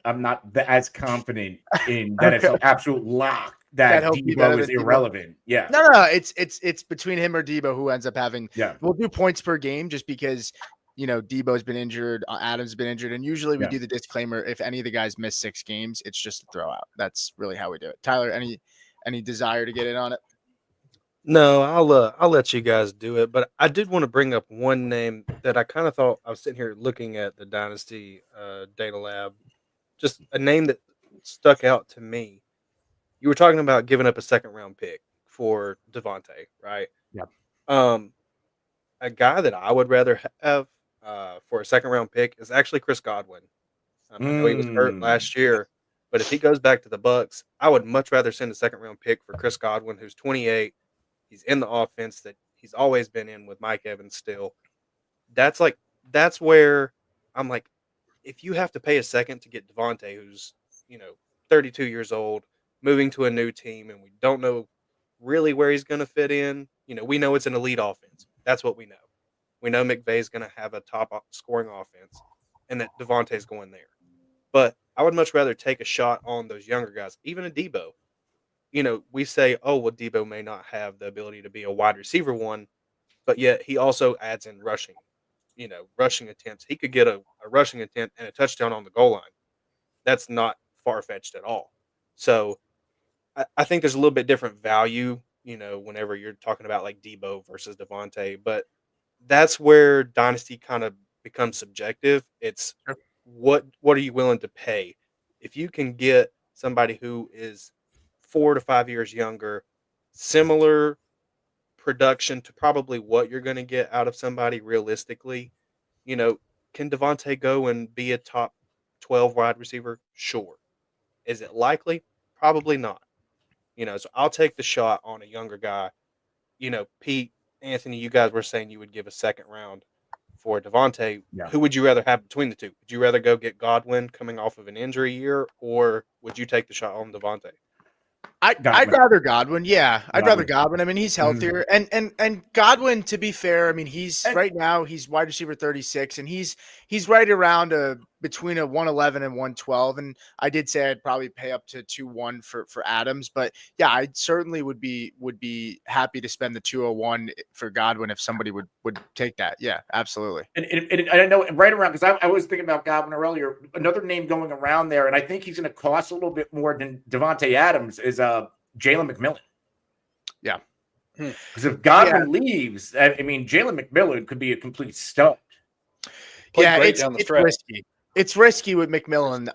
I'm not as confident in that. It's an absolute lock that Deebo is irrelevant. Yeah. No, it's between him or Deebo who ends up having. Yeah. We'll do points per game just because Deebo's been injured, Adams has been injured, and usually we do the disclaimer: if any of the guys miss 6 games, it's just a throw out. That's really how we do it. Tyler, any desire to get in on it? No, I'll let you guys do it, but I did want to bring up one name that I kind of thought. I was sitting here looking at the Dynasty Data Lab, just a name that stuck out to me. You were talking about giving up a second round pick for Davante, right? Yeah. A guy that I would rather have for a second round pick is actually Chris Godwin. I know he was hurt last year, but if he goes back to the Bucs, I would much rather send a second round pick for Chris Godwin, who's 28. He's in the offense that he's always been in with Mike Evans still. That's where I'm like, if you have to pay a second to get Davante, who's, 32 years old, moving to a new team, and we don't know really where he's going to fit in. We know it's an elite offense. That's what we know. We know McVay's going to have a top scoring offense and that Davante's going there. But I would much rather take a shot on those younger guys, even a Deebo. We say, oh, well, Deebo may not have the ability to be a wide receiver one, but yet he also adds in rushing, rushing attempts. He could get a rushing attempt and a touchdown on the goal line. That's not far-fetched at all. So I think there's a little bit different value, whenever you're talking about like Deebo versus Davante, but that's where Dynasty kind of becomes subjective. It's what are you willing to pay? If you can get somebody who is 4 to 5 years younger, similar production to probably what you're going to get out of somebody realistically, can Davante go and be a top 12 wide receiver? Sure. Is it likely? Probably not. So I'll take the shot on a younger guy. Pete, Anthony, you guys were saying you would give a second round for Davante. Yeah. Who would you rather have between the two? Would you rather go get Godwin coming off of an injury year, or would you take the shot on Davante? I'd Godwin. rather Godwin. Yeah, I'd rather Godwin. Godwin. I mean, he's Mhm. healthier, and Godwin. To be fair, I mean, he's And- right now he's wide receiver 36, and he's right around between a 111 and 112. And I did say I'd probably pay up to 2-1 for Adams, but yeah, I certainly would be happy to spend the 201 for Godwin if somebody would take that. Yeah, absolutely. And I know right around, because I was thinking about Godwin earlier. Another name going around there, and I think he's going to cost a little bit more than Davante Adams, is Jalen McMillan. Yeah. Because if Godwin leaves, I mean, Jalen McMillan could be a complete stud. Yeah, great it's down the it's stretch. risky. It's risky with McMillan.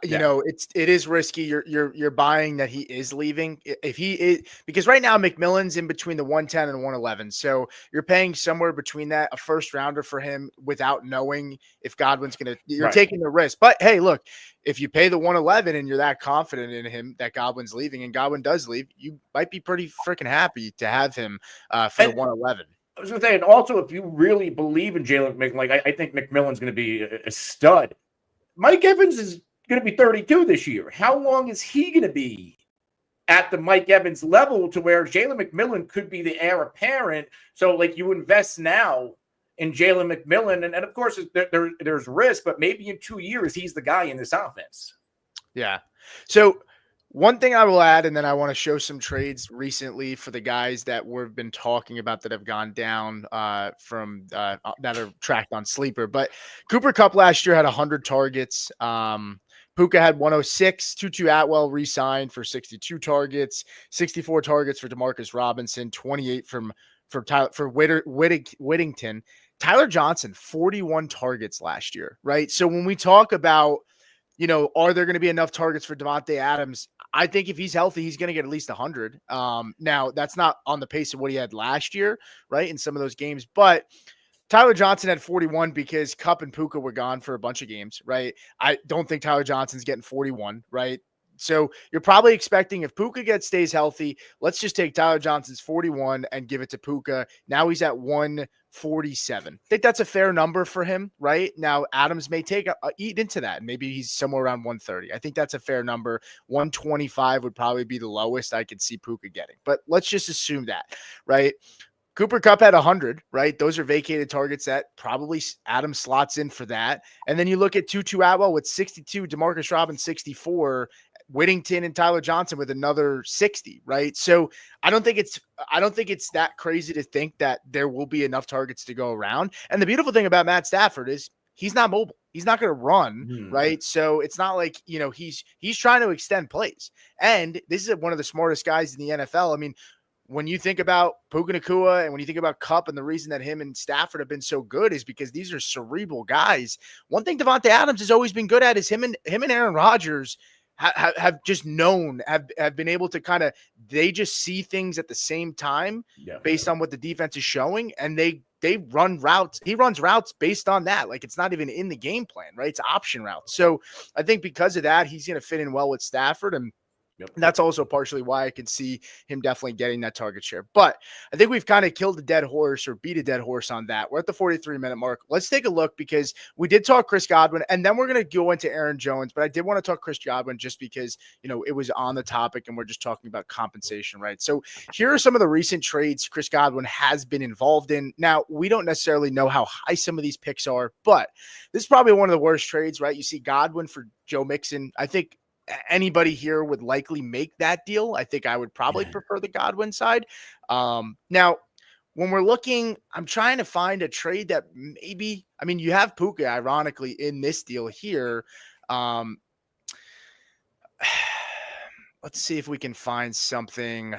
You Yeah. know, it is risky. You're buying that he is leaving. If he is, because right now McMillan's in between the 110 and 111. So you're paying somewhere between that, a first rounder for him without knowing if Godwin's you're Right. taking the risk. But hey, look, if you pay the 111 and you're that confident in him that Godwin's leaving and Godwin does leave, you might be pretty freaking happy to have him for the 111. I was going to say, and also if you really believe in Jalen McMillan, like I think McMillan's going to be a stud. Mike Evans is going to be 32 this year. How long is he going to be at the Mike Evans level to where Jalen McMillan could be the heir apparent? So, like, you invest now in Jalen McMillan, and of course, there's risk, but maybe in 2 years, he's the guy in this offense. Yeah. So one thing I will add, and then I want to show some trades recently for the guys that we've been talking about that have gone down from that are tracked on Sleeper. But Cooper Kupp last year had 100 targets. Puka had 106. Tutu Atwell re-signed for 62 targets, 64 targets for Demarcus Robinson, 28 for Whittington. Tyler Johnson, 41 targets last year, right? So when we talk about, you know, are there going to be enough targets for Davante Adams? I think if he's healthy, he's going to get at least 100. Now, that's not on the pace of what he had last year, right, in some of those games. But Tyler Johnson had 41 because Kupp and Puka were gone for a bunch of games, right? I don't think Tyler Johnson's getting 41, right? So you're probably expecting if Puka stays healthy, let's just take Tyler Johnson's 41 and give it to Puka. Now he's at 147. I think that's a fair number for him, right? Now Adams may eat into that. Maybe he's somewhere around 130. I think that's a fair number. 125 would probably be the lowest I could see Puka getting. But let's just assume that, right? Cooper Kupp had 100, right? Those are vacated targets that probably Adams slots in for that. And then you look at Tutu Atwell with 62, Demarcus Robinson 64, Whittington and Tyler Johnson with another 60, right? So I don't think it's that crazy to think that there will be enough targets to go around. And the beautiful thing about Matt Stafford is he's not mobile. He's not going to run, right? So it's not like, you know, he's trying to extend plays. And this is one of the smartest guys in the NFL. I mean, when you think about Puka Nacua and when you think about Kupp, and the reason that him and Stafford have been so good is because these are cerebral guys. One thing Davante Adams has always been good at is him and Aaron Rodgers have just have been able to they just see things at the same time based on what the defense is showing, and they run routes. He runs routes based on that. Like, it's not even in the game plan, right? It's option routes. So I think because of that, he's going to fit in well with Stafford, and that's also partially why I can see him definitely getting that target share. But I think we've kind of killed a dead horse or beat a dead horse on that. We're at the 43-minute mark. Let's take a look, because we did talk Chris Godwin, and then we're going to go into Aaron Jones. But I did want to talk Chris Godwin just because, you know, it was on the topic and we're just talking about compensation, right? So here are some of the recent trades Chris Godwin has been involved in. Now, we don't necessarily know how high some of these picks are, but this is probably one of the worst trades, right? You see Godwin for Joe Mixon. I think anybody here would likely make that deal. I think I would probably prefer the Godwin side. Now, when we're looking, I'm trying to find a trade that maybe, I mean, you have Puka, ironically, in this deal here. Let's see if we can find something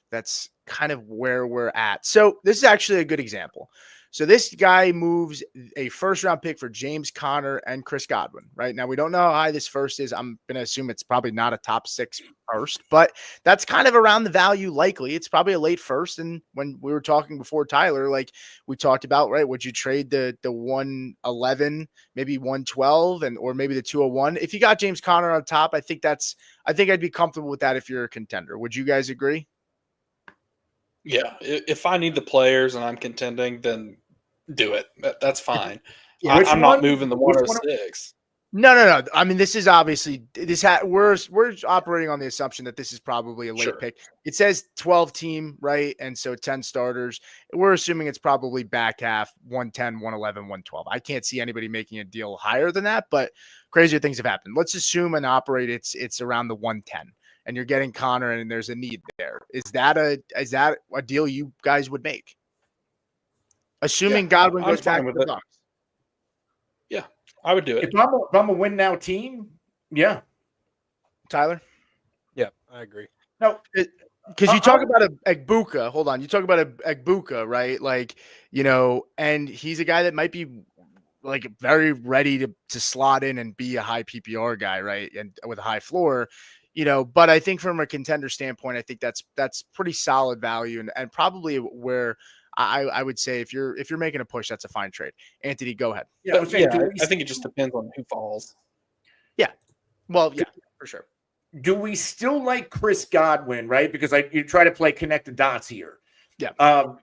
that's kind of where we're at. So this is actually a good example. So this guy moves a first-round pick for James Conner and Chris Godwin, right? Now, we don't know how high this first is. I'm going to assume it's probably not a top 6 first, but that's kind of around the value likely. It's probably a late first, and when we were talking before, Tyler, like we talked about, right, would you trade the 111, maybe 112, or maybe the 201? If you got James Conner on top, I think I'd be comfortable with that if you're a contender. Would you guys agree? Yeah, if I need the players and I'm contending, then do it. That's fine. Yeah. Which I'm not one? moving the Which one? 106. No. I mean, this is obviously we're operating on the assumption that this is probably a late Sure. pick. It says 12 team, right? And so 10 starters. We're assuming it's probably back half 110, 111, 112. I can't see anybody making a deal higher than that, but crazier things have happened. Let's assume and operate it's around the 110 and you're getting Connor and there's a need there. Is that a deal you guys would make? Assuming Yeah, Godwin I'm goes back fine to with the it. Bucks. Yeah, I would do it. If I'm a win now team, yeah. Tyler? Yeah, I agree. No, Because you talk about a Egbuka. Hold on. You talk about a Egbuka, right? Like, and he's a guy that might be like very ready to slot in and be a high PPR guy, right? And with a high floor, but I think from a contender standpoint, I think that's pretty solid value and probably where I would say if you're making a push, that's a fine trade. Anthony, go ahead. yeah, I was saying, I think it just depends on who falls. Yeah. Well, yeah, for sure. do we still like Chris Godwin, right? Because you try to play connect the dots here. Yeah.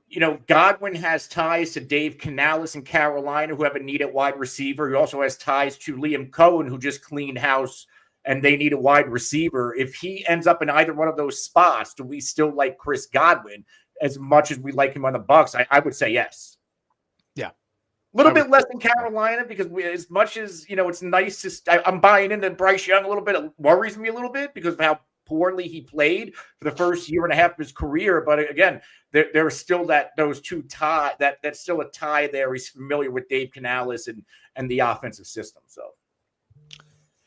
Godwin has ties to Dave Canales in Carolina, who have a need at wide receiver. He also has ties to Liam Cohen, who just cleaned house, and they need a wide receiver. If he ends up in either one of those spots, do we still like Chris Godwin as much as we like him on the Bucks? I would say yes. Yeah. A little bit less than Carolina because as much as, it's nice to – I'm buying into Bryce Young a little bit. It worries me a little bit because of how poorly he played for the first year and a half of his career. But again, there's still those two tie that's still a tie there. He's familiar with Dave Canales and the offensive system. So,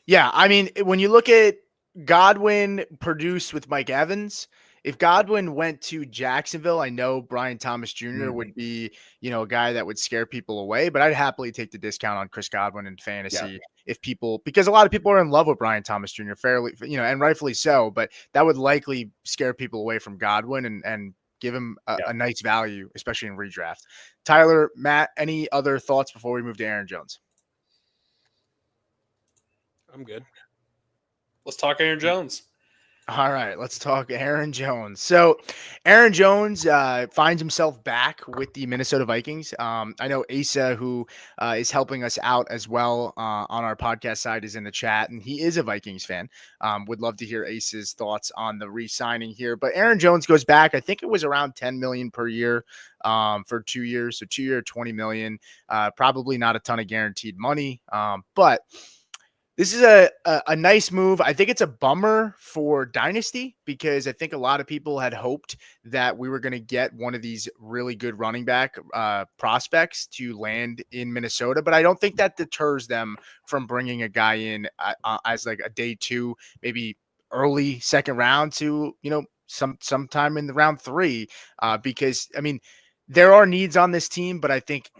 yeah, I mean, when you look at Godwin produced with Mike Evans, if Godwin went to Jacksonville, I know Brian Thomas Jr. would be, a guy that would scare people away, but I'd happily take the discount on Chris Godwin in fantasy because a lot of people are in love with Brian Thomas Jr. fairly, and rightfully so, but that would likely scare people away from Godwin and give him a nice value, especially in redraft. Tyler, Matt, any other thoughts before we move to Aaron Jones? I'm good. Let's talk Aaron Jones. All right, let's talk Aaron Jones. So Aaron Jones finds himself back with the Minnesota Vikings. I know Asa, who is helping us out as well on our podcast side, is in the chat, and he is a Vikings fan. Would love to hear Asa's thoughts on the re-signing here. But Aaron Jones goes back. I think it was around $10 million per year for 2 years. So 2 year, $20 million. Probably not a ton of guaranteed money, but this is a nice move. I think it's a bummer for Dynasty because I think a lot of people had hoped that we were going to get one of these really good running back prospects to land in Minnesota, but I don't think that deters them from bringing a guy in as like a day 2, maybe early second round to, sometime in the round 3 because, I mean, there are needs on this team, but I think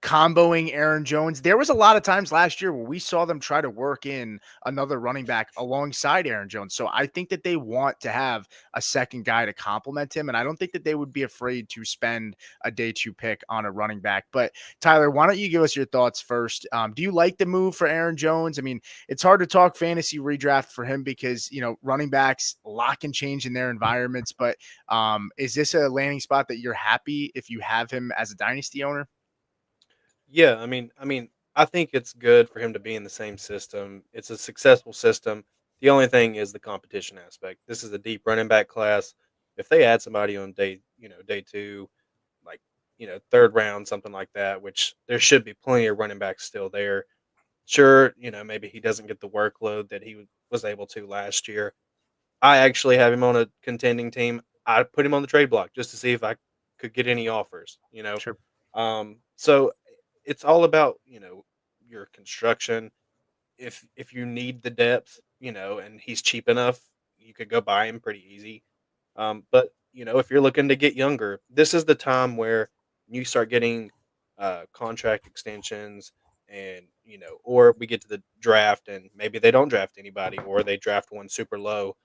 comboing Aaron Jones. There was a lot of times last year where we saw them try to work in another running back alongside Aaron Jones. So I think that they want to have a second guy to complement him. And I don't think that they would be afraid to spend a day 2 pick on a running back. But Tyler, why don't you give us your thoughts first? Do you like the move for Aaron Jones? I mean, it's hard to talk fantasy redraft for him because, running backs a lot can change in their environments. But is this a landing spot that you're happy if you have him as a dynasty owner? Yeah, I mean, I think it's good for him to be in the same system. It's a successful system. The only thing is the competition aspect. This is a deep running back class. If they add somebody on day 2, like, 3rd round, something like that, which there should be plenty of running backs still there. Sure, maybe he doesn't get the workload that he was able to last year. I actually have him on a contending team. I put him on the trade block just to see if I could get any offers, Sure. So it's all about, your construction. If you need the depth, and he's cheap enough, you could go buy him pretty easy. But if you're looking to get younger, this is the time where you start getting contract extensions and, or we get to the draft and maybe they don't draft anybody or they draft one super low.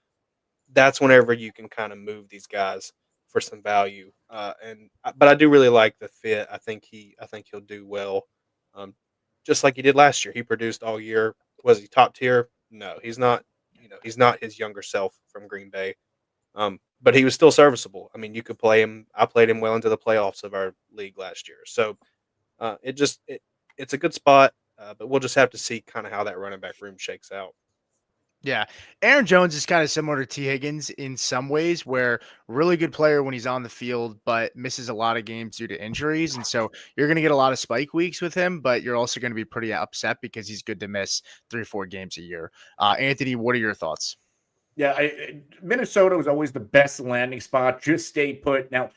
That's whenever you can kind of move these guys for some value. But I do really like the fit. I think he'll do well. Just like he did last year. He produced all year. Was he top tier? No, he's not. He's not his younger self from Green Bay. but he was still serviceable. I mean, you could play him. I played him well into the playoffs of our league last year. So it's a good spot, but we'll just have to see kind of how that running back room shakes out. Yeah. Aaron Jones is kind of similar to T. Higgins in some ways, where really good player when he's on the field, but misses a lot of games due to injuries. And so you're going to get a lot of spike weeks with him, but you're also going to be pretty upset because he's good to miss 3 or 4 games a year. Anthony, what are your thoughts? Yeah, Minnesota was always the best landing spot. Just stay put. Now,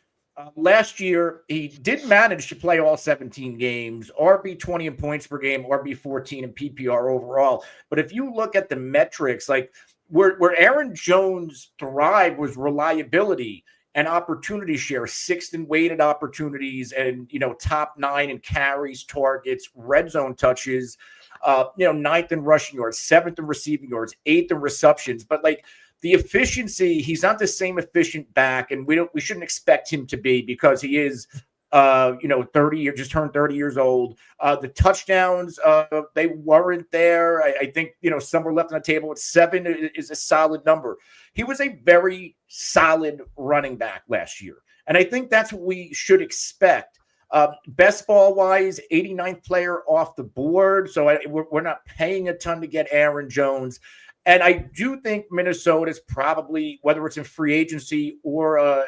last year, he did manage to play all 17 games, RB 20 in points per game, RB 14 in PPR overall. But if you look at the metrics, like where Aaron Jones thrived was reliability and opportunity share, 6th in weighted opportunities, and top 9 in carries, targets, red zone touches. 9th in rushing yards, 7th in receiving yards, 8th in receptions. But like the efficiency, he's not the same efficient back, and we shouldn't expect him to be because he is 30 or just turned 30 years old. The touchdowns, they weren't there. I think some were left on the table. At 7 is a solid number. He was a very solid running back last year, and I think that's what we should expect. Best ball wise, 89th player off the board. So we're not paying a ton to get Aaron Jones. And I do think Minnesota is probably, whether it's in free agency or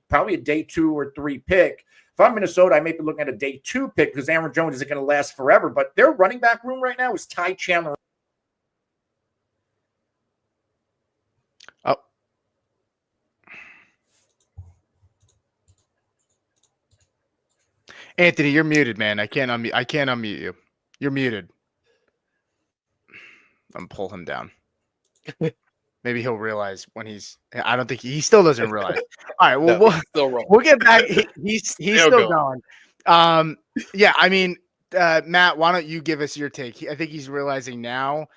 probably a day 2 or 3 pick. If I'm Minnesota, I may be looking at a day 2 pick because Aaron Jones isn't going to last forever. But their running back room right now is Ty Chandler. Oh. Anthony, you're muted, man. I can't unmute you. You're muted. I'm gonna pull him down. Maybe he'll realize when I don't think he still doesn't realize. All right, well, we'll get back. He's still going. Yeah, I mean, Matt, why don't you give us your take? I think he's realizing now.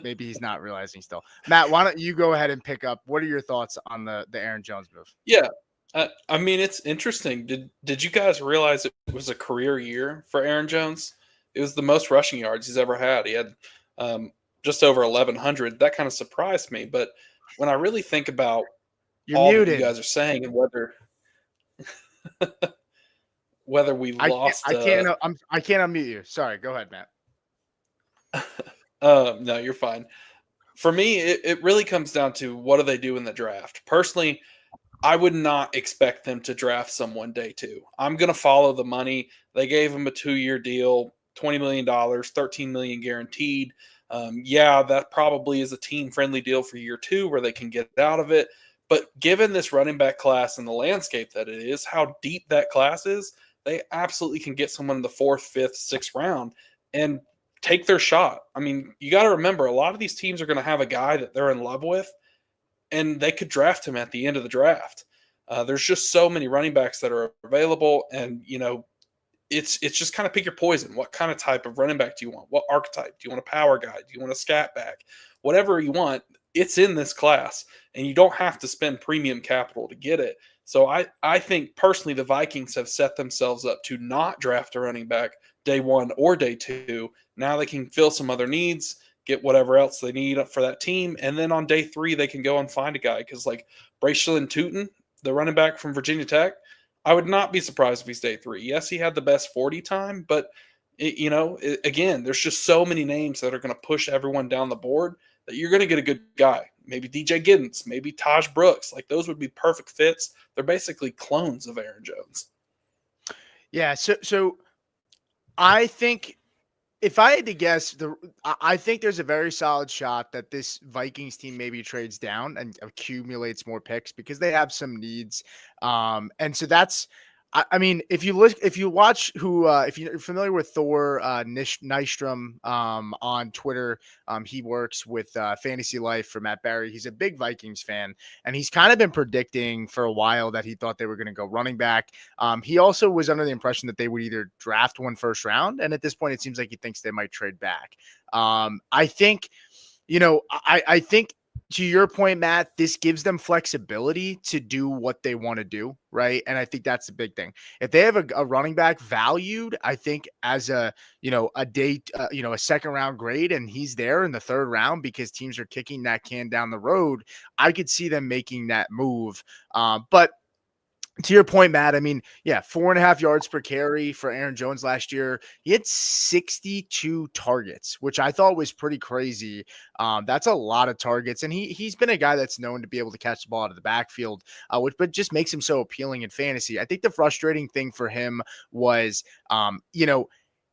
Maybe he's not realizing still. Matt, why don't you go ahead and pick up? What are your thoughts on the Aaron Jones move? Yeah. I mean, it's interesting. Did you guys realize it was a career year for Aaron Jones? It was the most rushing yards he's ever had. He had just over 1,100. That kind of surprised me. But when I really think about all that you guys are saying and whether we lost, I can't unmute you. Sorry, go ahead, Matt. No, you're fine. For me, it really comes down to what do they do in the draft. Personally, I would not expect them to draft someone day 2. I'm going to follow the money. They gave him a 2-year deal, $20 million, $13 million guaranteed. Yeah, that probably is a team-friendly deal for year 2 where they can get out of it. But given this running back class and the landscape that it is, how deep that class is, they absolutely can get someone in the 4th, 5th, 6th round and take their shot. I mean, you got to remember, a lot of these teams are going to have a guy that they're in love with, and they could draft him at the end of the draft. There's just so many running backs that are available, and it's just kind of pick your poison. What kind of type of running back do you want? What archetype? Do you want a power guy? Do you want a scat back? Whatever you want, it's in this class, and you don't have to spend premium capital to get it. So I think personally the Vikings have set themselves up to not draft a running back day 1 or day 2. Now they can fill some other needs, get whatever else they need for that team. And then on day 3, they can go and find a guy. Because like Bracelin Tootin, the running back from Virginia Tech, I would not be surprised if he's day 3. Yes, he had the best 40 time, but again, there's just so many names that are going to push everyone down the board that you're going to get a good guy. Maybe DJ Giddens, maybe Taj Brooks. Like those would be perfect fits. They're basically clones of Aaron Jones. Yeah. So I think, if I had to guess, I think there's a very solid shot that this Vikings team maybe trades down and accumulates more picks because they have some needs. And so that's, I mean, if you watch if you're familiar with Thor Nystrom on Twitter, he works with Fantasy Life for Matt Barry. He's a big Vikings fan, and he's kind of been predicting for a while that he thought they were going to go running back. He also was under the impression that they would either draft 1 first round, and at this point, it seems like he thinks they might trade back. I think, I think to your point, Matt, this gives them flexibility to do what they want to do, right? And I think that's the big thing. If they have a running back valued, I think as a a second round grade, and he's there in the third round because teams are kicking that can down the road, I could see them making that move. But to your point, Matt, I mean, yeah, 4.5 yards per carry for Aaron Jones last year. He had 62 targets, which I thought was pretty crazy. That's a lot of targets, and he's been a guy that's known to be able to catch the ball out of the backfield, which but just makes him so appealing in fantasy. I think the frustrating thing for him was,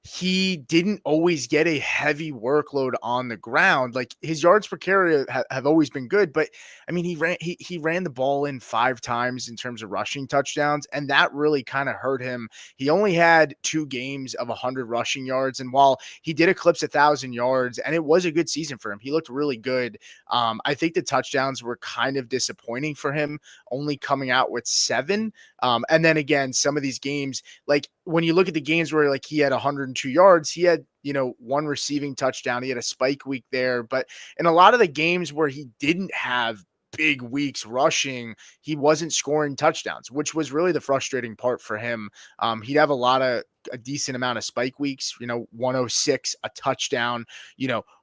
he didn't always get a heavy workload on the ground. Like his yards per carry have always been good, but I mean, he ran the ball in 5 times in terms of rushing touchdowns, and that really kind of hurt him. He only had 2 games of 100 rushing yards, and while he did eclipse 1,000 yards, and it was a good season for him, he looked really good. I think the touchdowns were kind of disappointing for him, only coming out with 7. And then again, some of these games, like when you look at the games where like he had 102 yards, he had, 1 receiving touchdown. He had a spike week there, but in a lot of the games where he didn't have big weeks rushing, he wasn't scoring touchdowns, which was really the frustrating part for him. He'd have a decent amount of spike weeks, 106, a touchdown,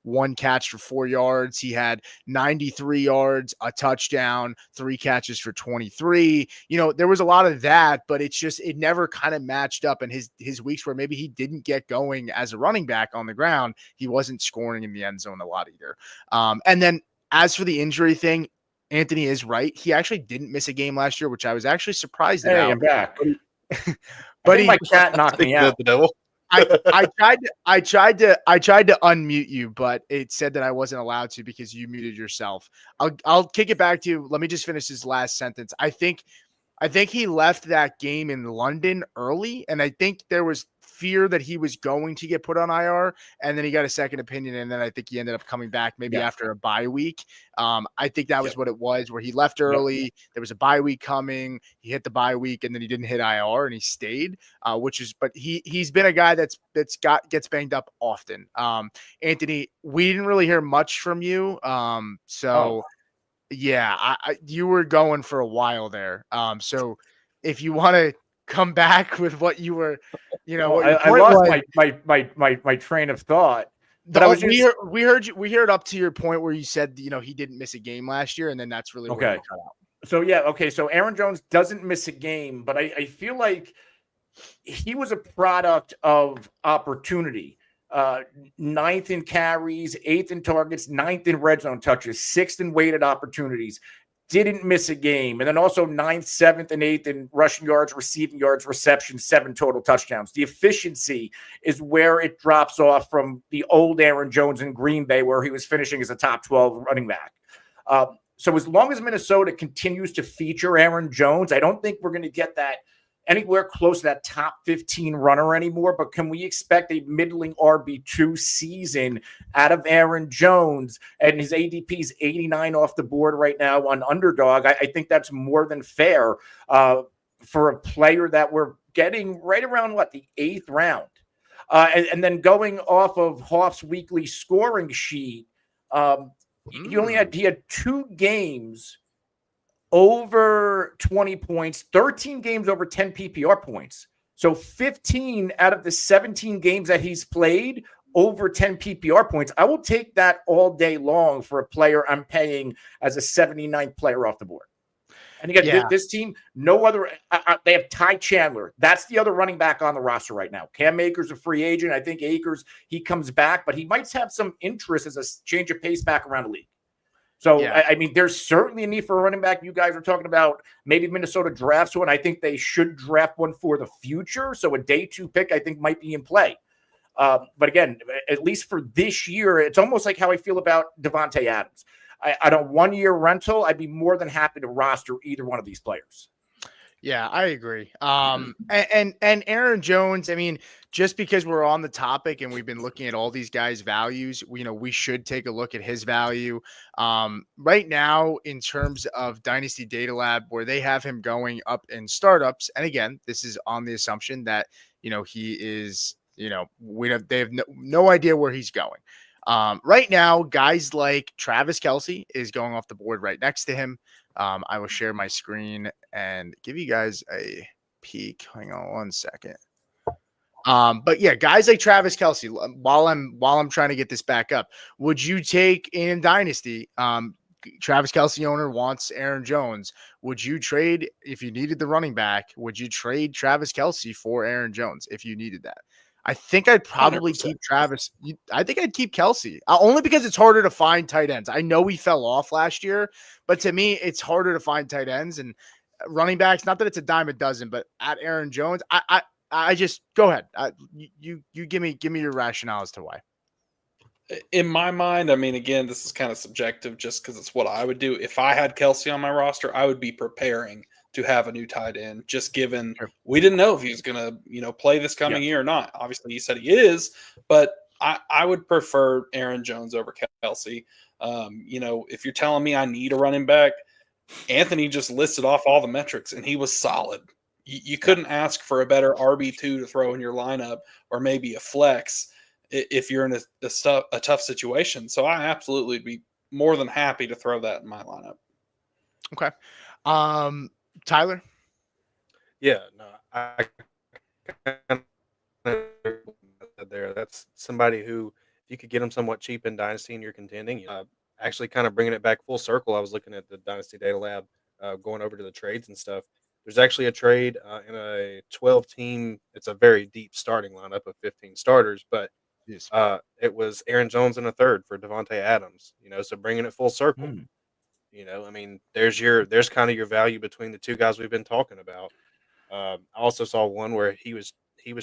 1 catch for 4 yards. He had 93 yards, a touchdown, 3 catches for 23. There was a lot of that, but it never kind of matched up. And his weeks where maybe he didn't get going as a running back on the ground, he wasn't scoring in the end zone a lot either. And then as for the injury thing, Anthony is right. He actually didn't miss a game last year, which I was actually surprised about. Hey, I'm back. But my cat knocked me out. I tried to unmute you, but it said that I wasn't allowed to because you muted yourself. I'll kick it back to you. Let me just finish his last sentence. I think he left that game in London early, and I think there was fear that he was going to get put on IR, and then he got a second opinion, and then I think he ended up coming back maybe after a bye week. I think that was what it was, where he left early. There was a bye week coming. He hit the bye week, and then he didn't hit IR, and he stayed. But he's been a guy gets banged up often. Anthony, we didn't really hear much from you. Yeah, you were going for a while there. So if you want to come back with what you were, I lost my train of thought. But we heard up to your point where you said, he didn't miss a game last year, and then that's really okay. Cut out. So Aaron Jones doesn't miss a game, but I feel like he was a product of opportunity. 9th in carries, 8th in targets, 9th in red zone touches, 6th in weighted opportunities. Didn't miss a game. And then also 9th, 7th, and 8th in rushing yards, receiving yards, receptions, 7 total touchdowns. The efficiency is where it drops off from the old Aaron Jones in Green Bay, where he was finishing as a top 12 running back. So as long as Minnesota continues to feature Aaron Jones, I don't think we're going to get that anywhere close to that top 15 runner anymore. But can we expect a middling RB2 season out of Aaron Jones? And his ADP is 89 off the board right now on Underdog. I think that's more than fair for a player that we're getting right around the 8th round. And then going off of Hoff's weekly scoring sheet, he had 2 games over 20 points, 13 games over 10 PPR points. So 15 out of the 17 games that he's played over 10 PPR points. I will take that all day long for a player I'm paying as a 79th player off the board. And again, this team, no other. They have Ty Chandler. That's the other running back on the roster right now. Cam Akers, a free agent. I think Akers, he comes back, but he might have some interest as a change of pace back around the league. So, I mean, there's certainly a need for a running back. You guys are talking about maybe Minnesota drafts one. I think they should draft one for the future. So a day 2 pick, I think, might be in play. But again, at least for this year, it's almost like how I feel about Davante Adams. On a 1-year rental, I'd be more than happy to roster either one of these players. Yeah, I agree. And Aaron Jones, I mean, just because we're on the topic and we've been looking at all these guys' values, we should take a look at his value. Right now, in terms of Dynasty Data Lab, where they have him going up in startups, and again, this is on the assumption that, he is, they have no idea where he's going. Right now, guys like Travis Kelce is going off the board right next to him. I will share my screen and give you guys a peek. Hang on one second. But yeah, guys like Travis Kelce, while I'm trying to get this back up, would you take in Dynasty? Travis Kelce owner wants Aaron Jones. Would you trade if you needed the running back? Would you trade Travis Kelce for Aaron Jones if you needed that? I think I'd probably 100%. keep Travis. I think I'd keep Kelce only because it's harder to find tight ends. I know he fell off last year, but to me, it's harder to find tight ends and running backs. Not that it's a dime a dozen, but at Aaron Jones, I just go ahead. You give me your rationale as to why. In my mind, I mean, again, this is kind of subjective just because it's what I would do. If I had Kelce on my roster, I would be preparing to have a new tight end, just given we didn't know if he was going to, play this coming year or not. Obviously, he said he is, but I would prefer Aaron Jones over Kelce. If you're telling me I need a running back, Anthony just listed off all the metrics, and he was solid. You couldn't ask for a better RB2 to throw in your lineup, or maybe a flex if you're in a tough situation. So I absolutely be more than happy to throw that in my lineup. Okay. Tyler? Yeah, no, I there. That's somebody who, if you could get him somewhat cheap in Dynasty and you're contending, actually kind of bringing it back full circle. I was looking at the Dynasty Data Lab, going over to the trades and stuff. There's actually a trade in a 12-team. It's a very deep starting lineup of 15 starters, but it was Aaron Jones in a third for Davante Adams. So bringing it full circle. I mean, there's kind of your value between the two guys we've been talking about. I also saw one where he was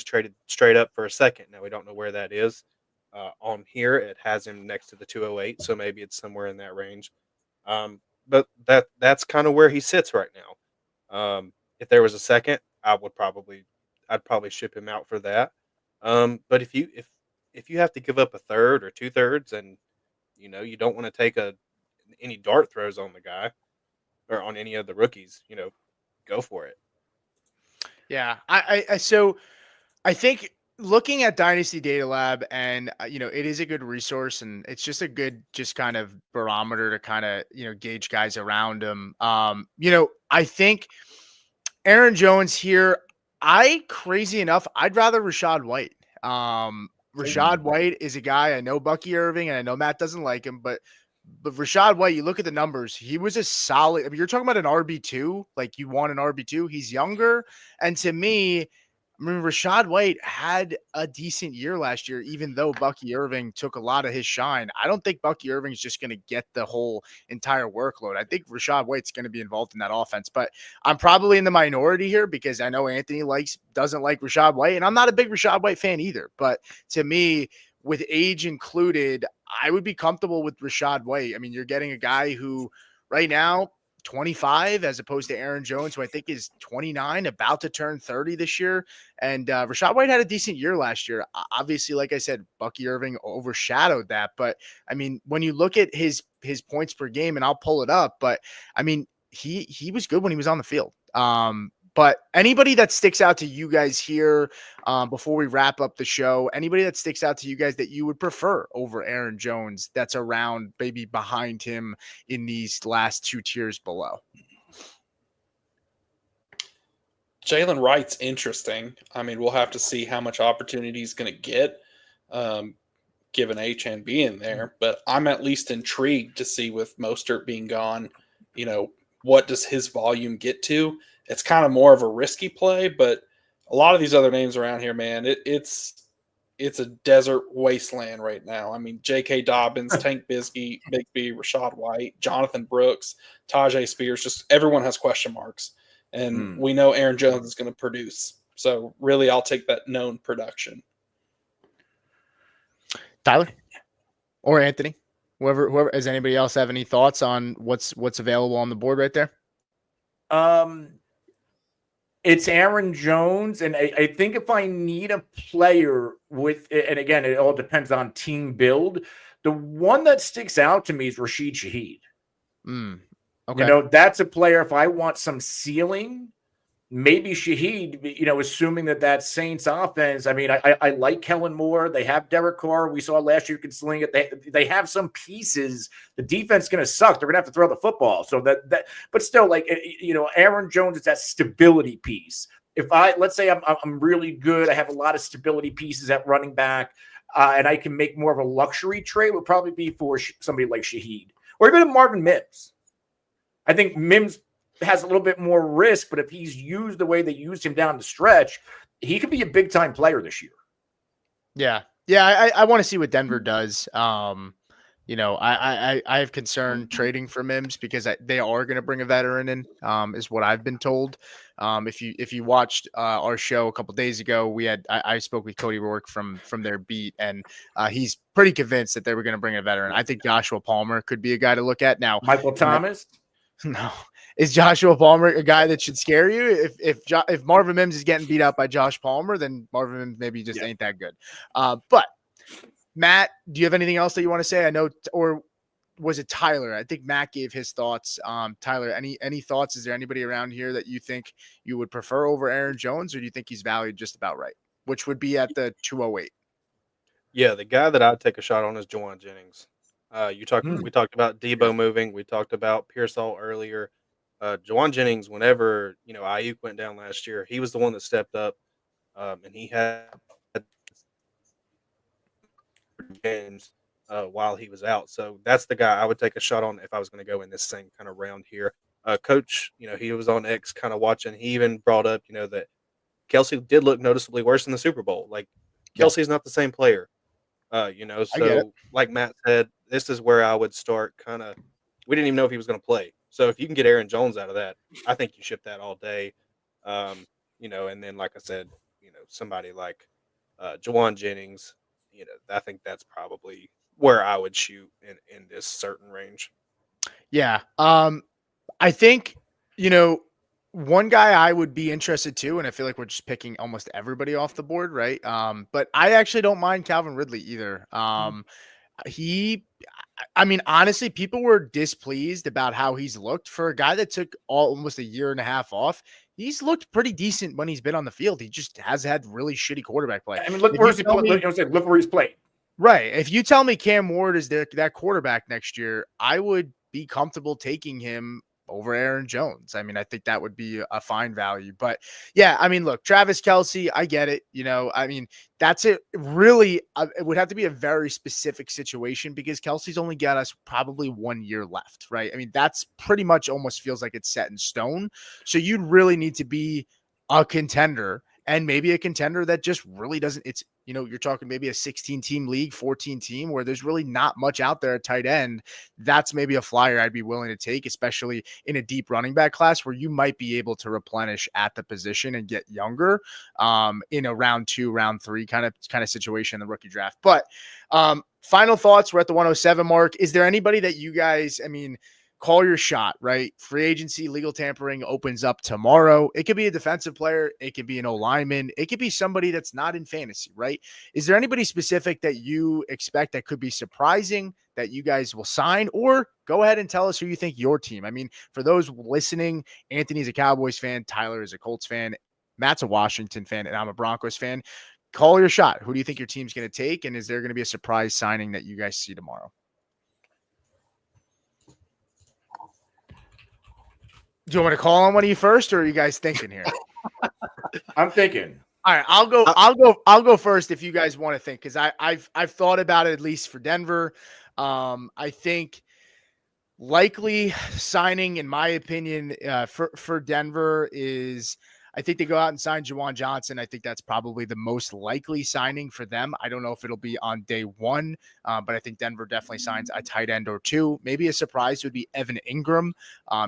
traded straight up for a second. Now we don't know where that is. On here, it has him next to the 208, so maybe it's somewhere in that range. But that's kind of where he sits right now. If there was a second, I'd probably ship him out for that. But if you have to give up a third or 2/3, and you don't want to take any dart throws on the guy or on any of the rookies, go for it. Yeah, so I think looking at Dynasty Data Lab, and it is a good resource, and it's just a good kind of barometer to kind of gauge guys around him. I think Aaron Jones here. Crazy enough, I'd rather Rachaad White. Rachaad White is a guy, I know Bucky Irving, and I know Matt doesn't like him, but Rachaad White, you look at the numbers, he was a solid. I mean, you're talking about an RB2, like you want an RB2. He's younger, and to me, Rachaad White had a decent year last year, even though Bucky Irving took a lot of his shine. I don't think Bucky Irving is just going to get the whole entire workload. I think Rachaad White's going to be involved in that offense, but I'm probably in the minority here because I know Anthony doesn't like Rachaad White, and I'm not a big Rachaad White fan either. But to me, with age included, I would be comfortable with Rachaad White. I mean, you're getting a guy who right now 25 as opposed to Aaron Jones, who I think is 29, about to turn 30 this year. And Rachaad White had a decent year last year. Obviously, like I said, Bucky Irving overshadowed that. But I mean, when you look at his points per game, and I'll pull it up, but I mean, he was good when he was on the field. But anybody that sticks out to you guys here before we wrap up the show, anybody that sticks out to you guys that you would prefer over Aaron Jones that's around maybe behind him in these last two tiers below? Jalen Wright's interesting. I mean, we'll have to see how much opportunity he's going to get given HN being there. But I'm at least intrigued to see with Mostert being gone, what does his volume get to? It's kind of more of a risky play, but a lot of these other names around here, man, it's a desert wasteland right now. I mean, J.K. Dobbins, Tank Bigsby, Rachaad White, Jonathan Brooks, Tajay Spears, just everyone has question marks. And we know Aaron Jones is going to produce. So really, I'll take that known production. Tyler or Anthony, whoever, does anybody else have any thoughts on what's available on the board right there? It's Aaron Jones, and I think if I need a player with, and again, it all depends on team build, the one that sticks out to me is Rashid Shaheed. Okay. That's a player, if I want some ceiling, maybe Shaheed, assuming that Saints offense, I mean, I like Kellen Moore. They have Derek Carr. We saw last year can sling it. They have some pieces. The defense is going to suck. They're going to have to throw the football. So but still, like, Aaron Jones is that stability piece. Let's say I'm really good, I have a lot of stability pieces at running back, and I can make more of a luxury trade, would probably be for somebody like Shaheed or even Marvin Mims. I think Mims has a little bit more risk, but if he's used the way they used him down the stretch, he could be a big time player this year. Yeah. I want to see what Denver does. I have concern trading for Mims because they are going to bring a veteran in, is what I've been told. If you watched our show a couple days ago, I spoke with Cody Rourke from their beat, and he's pretty convinced that they were going to bring a veteran. I think Joshua Palmer could be a guy to look at now. Michael Thomas. No, is Joshua Palmer a guy that should scare you? If Marvin Mims is getting beat up by Josh Palmer, then Marvin Mims maybe just ain't that good. But Matt, do you have anything else that you want to say? I know, or was it Tyler? I think Matt gave his thoughts. Tyler, any thoughts? Is there anybody around here that you think you would prefer over Aaron Jones, or do you think he's valued just about right? Which would be at the 208. Yeah, the guy that I'd take a shot on is Juwan Jennings. We talked about Debo moving. We talked about Pearsall earlier. Juwan Jennings, whenever Ayuk went down last year, he was the one that stepped up, and he had games while he was out. So that's the guy I would take a shot on if I was going to go in this same kind of round here. Coach, he was on X kind of watching. He even brought up, that Kelsey did look noticeably worse in the Super Bowl. Like, Kelsey's not the same player. So like Matt said, this is where I would start we didn't even know if he was going to play. So if you can get Aaron Jones out of that, I think you ship that all day. And then, like I said, somebody like Juwan Jennings, I think that's probably where I would shoot in this certain range. Yeah. I think, one guy I would be interested too, and I feel like we're just picking almost everybody off the board, right? But I actually don't mind Calvin Ridley either. Honestly, people were displeased about how he's looked for a guy that took almost a year and a half off. He's looked pretty decent when he's been on the field. He just has had really shitty quarterback play. I mean, look where he's played. Right. If you tell me Cam Ward is that quarterback next year, I would be comfortable taking him over Aaron Jones. I mean, I think that would be a fine value. But yeah, I mean, look, Travis Kelce, I get it. That's it. Really, it would have to be a very specific situation because Kelsey's only got us probably 1 year left, right? I mean, that's pretty much almost feels like it's set in stone. So you'd really need to be a contender, and maybe a contender that just really doesn't. You're talking maybe a 16-team league, 14-team, where there's really not much out there at tight end. That's maybe a flyer I'd be willing to take, especially in a deep running back class where you might be able to replenish at the position and get younger in a round 2, round 3 kind of situation in the rookie draft. But final thoughts. We're at the 107 mark. Is there anybody that you guys, call your shot, right? Free agency, legal tampering opens up tomorrow. It could be a defensive player. It could be an O-lineman. It could be somebody that's not in fantasy, right? Is there anybody specific that you expect that could be surprising that you guys will sign? Or go ahead and tell us who you think your team. For those listening, Anthony's a Cowboys fan. Tyler is a Colts fan. Matt's a Washington fan, and I'm a Broncos fan. Call your shot. Who do you think your team's going to take? And is there going to be a surprise signing that you guys see tomorrow? Do you want me to call on one of you first, or are you guys thinking here? I'm thinking. All right, I'll go first if you guys want to think, because I've thought about it at least for Denver. I think likely signing, in my opinion, for Denver is, I think they go out and sign Juwan Johnson. I think that's probably the most likely signing for them. I don't know if it'll be on day one, but I think Denver definitely signs a tight end or two. Maybe a surprise would be Evan Ingram,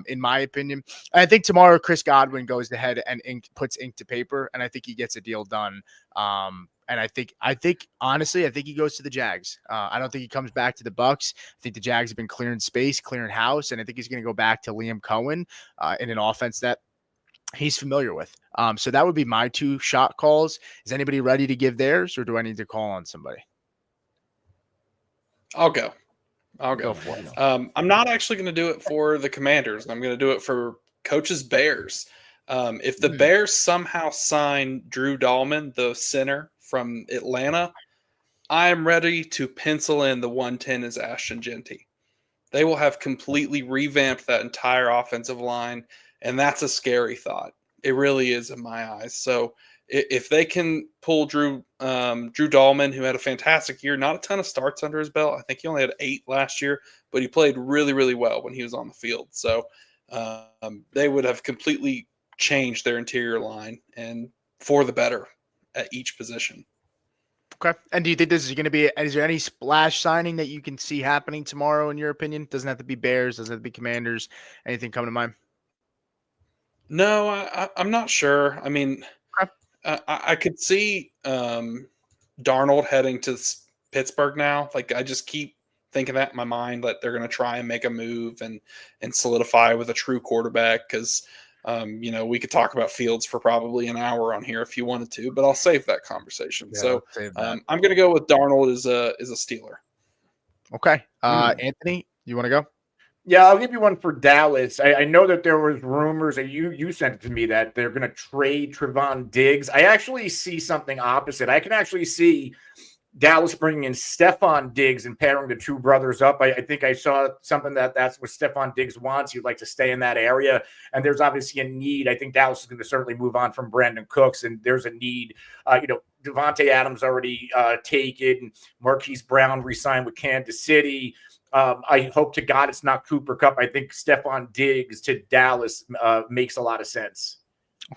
in my opinion. And I think tomorrow Chris Godwin goes ahead and puts ink to paper, and I think he gets a deal done. And I think honestly, I think he goes to the Jags. I don't think he comes back to the Bucs. I think the Jags have been clearing space, clearing house, and I think he's going to go back to Liam Cohen in an offense that he's familiar with. So that would be my 2 shot calls. Is anybody ready to give theirs, or do I need to call on somebody? I'll go. Go for it. I'm not actually going to do it for the Commanders. I'm going to do it for Coach's Bears. If the Bears somehow sign Drew Dahlman, the center from Atlanta, I am ready to pencil in the 110 as Ashton Genty. They will have completely revamped that entire offensive line, and that's a scary thought. It really is in my eyes. So if they can pull Drew Dahlman, who had a fantastic year, not a ton of starts under his belt. I think he only had 8 last year, but he played really, really well when he was on the field. So they would have completely changed their interior line and for the better at each position. Okay. And do you think this is going to be, is there any splash signing that you can see happening tomorrow in your opinion? Doesn't have to be Bears, doesn't have to be Commanders. Anything come to mind? No, I'm not sure. I mean, Okay. I could see Darnold heading to Pittsburgh now. Like, I just keep thinking that in my mind that they're going to try and make a move and solidify with a true quarterback because we could talk about Fields for probably an hour on here if you wanted to, but I'll save that conversation. Yeah, so I'm going to go with Darnold as a Steeler. Okay. Anthony, you want to go? Yeah, I'll give you one for Dallas. I know that there was rumors that you sent it to me that they're going to trade Trevon Diggs. I actually see something opposite. I can actually see Dallas bringing in Stephon Diggs and pairing the two brothers up. I think I saw something that's what Stephon Diggs wants. He'd like to stay in that area. And there's obviously a need. I think Dallas is going to certainly move on from Brandon Cooks, and there's a need. Davante Adams already taken. Marquise Brown re-signed with Kansas City. I hope to God it's not Cooper Kupp. I think Stephon Diggs to Dallas makes a lot of sense.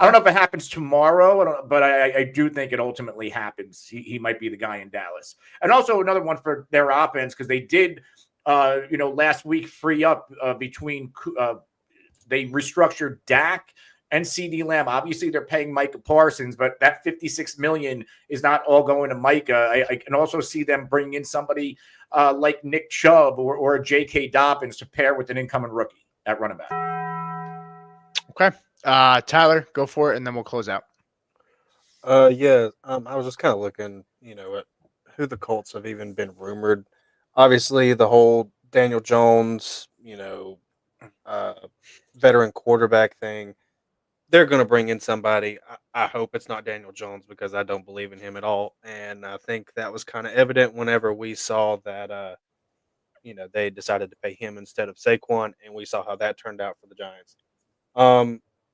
I don't know if it happens tomorrow, but I do think it ultimately happens. He might be the guy in Dallas. And also another one for their offense, because they did, last week free up between they restructured Dak and CD Lamb. Obviously, they're paying Micah Parsons, but that $56 million is not all going to Micah. I can also see them bringing in somebody like Nick Chubb or a J.K. Dobbins to pair with an incoming rookie at running back. Okay. Tyler, go for it, and then we'll close out. I was just kind of looking, at who the Colts have even been rumored. Obviously, the whole Daniel Jones, veteran quarterback thing. They're going to bring in somebody. I hope it's not Daniel Jones because I don't believe in him at all. And I think that was kind of evident whenever we saw that, they decided to pay him instead of Saquon, and we saw how that turned out for the Giants.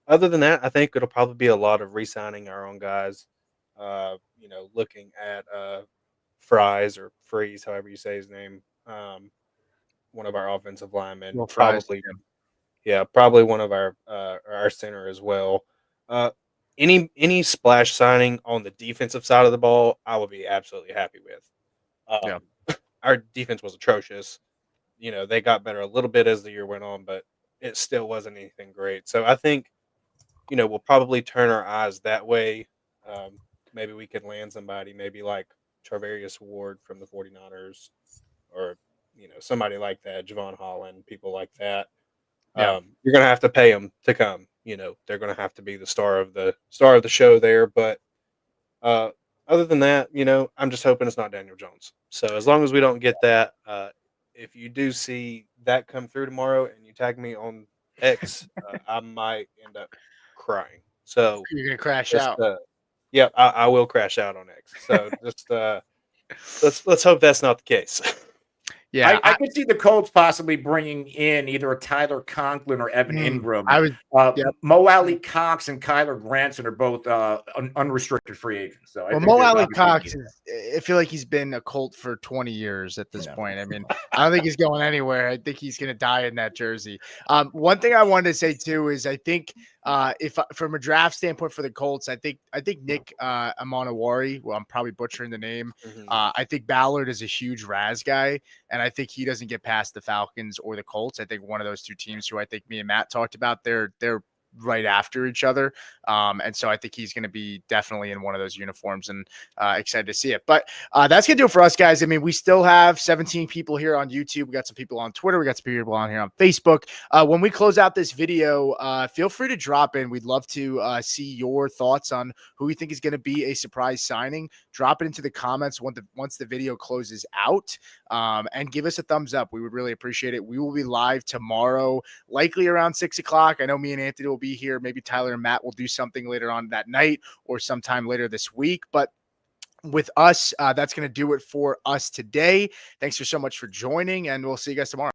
Other than that, I think it'll probably be a lot of re-signing our own guys. Looking at Fries or Freeze, however you say his name, one of our offensive linemen, Well, probably, probably one of our center as well. Any splash signing on the defensive side of the ball, I would be absolutely happy with. Our defense was atrocious. They got better a little bit as the year went on, but it still wasn't anything great. So I think, we'll probably turn our eyes that way. Maybe we could land somebody, maybe like Charvarius Ward from the 49ers or, somebody like that, Javon Holland, people like that. You're going to have to pay them to come. They're going to have to be the star of the show there. But other than that, I'm just hoping it's not Daniel Jones. So as long as we don't get that, if you do see that come through tomorrow and you tag me on X, I might end up crying. So You're going to crash out. I will crash out on X. So just let's hope that's not the case. Yeah, I could see the Colts possibly bringing in either a Tyler Conklin or Evan Ingram. Mo Alley Cox and Kyler Granson are both unrestricted free agents. So Mo Alley Cox, I feel like he's been a Colt for 20 years at this point. I mean, I don't think he's going anywhere. I think he's going to die in that jersey. One thing I wanted to say too is I think if from a draft standpoint for the Colts, I think Nick Amanawari, well, I'm probably butchering the name. I think Ballard is a huge Raz guy, and I think he doesn't get past the Falcons or the Colts. I think one of those two teams who I think me and Matt talked about, they're right after each other. And so I think he's going to be definitely in one of those uniforms, and excited to see it. But that's going to do it for us, guys. I mean, we still have 17 people here on YouTube. We got some people on Twitter. We got some people on here on Facebook. When we close out this video, feel free to drop in. We'd love to see your thoughts on who you think is going to be a surprise signing. Drop it into the comments once the video closes out, and give us a thumbs up. We would really appreciate it. We will be live tomorrow, likely around 6 o'clock. I know me and Anthony will will be here. Maybe Tyler and Matt will do something later on that night or sometime later this week. But with us, that's going to do it for us today. Thanks so much for joining, and we'll see you guys tomorrow.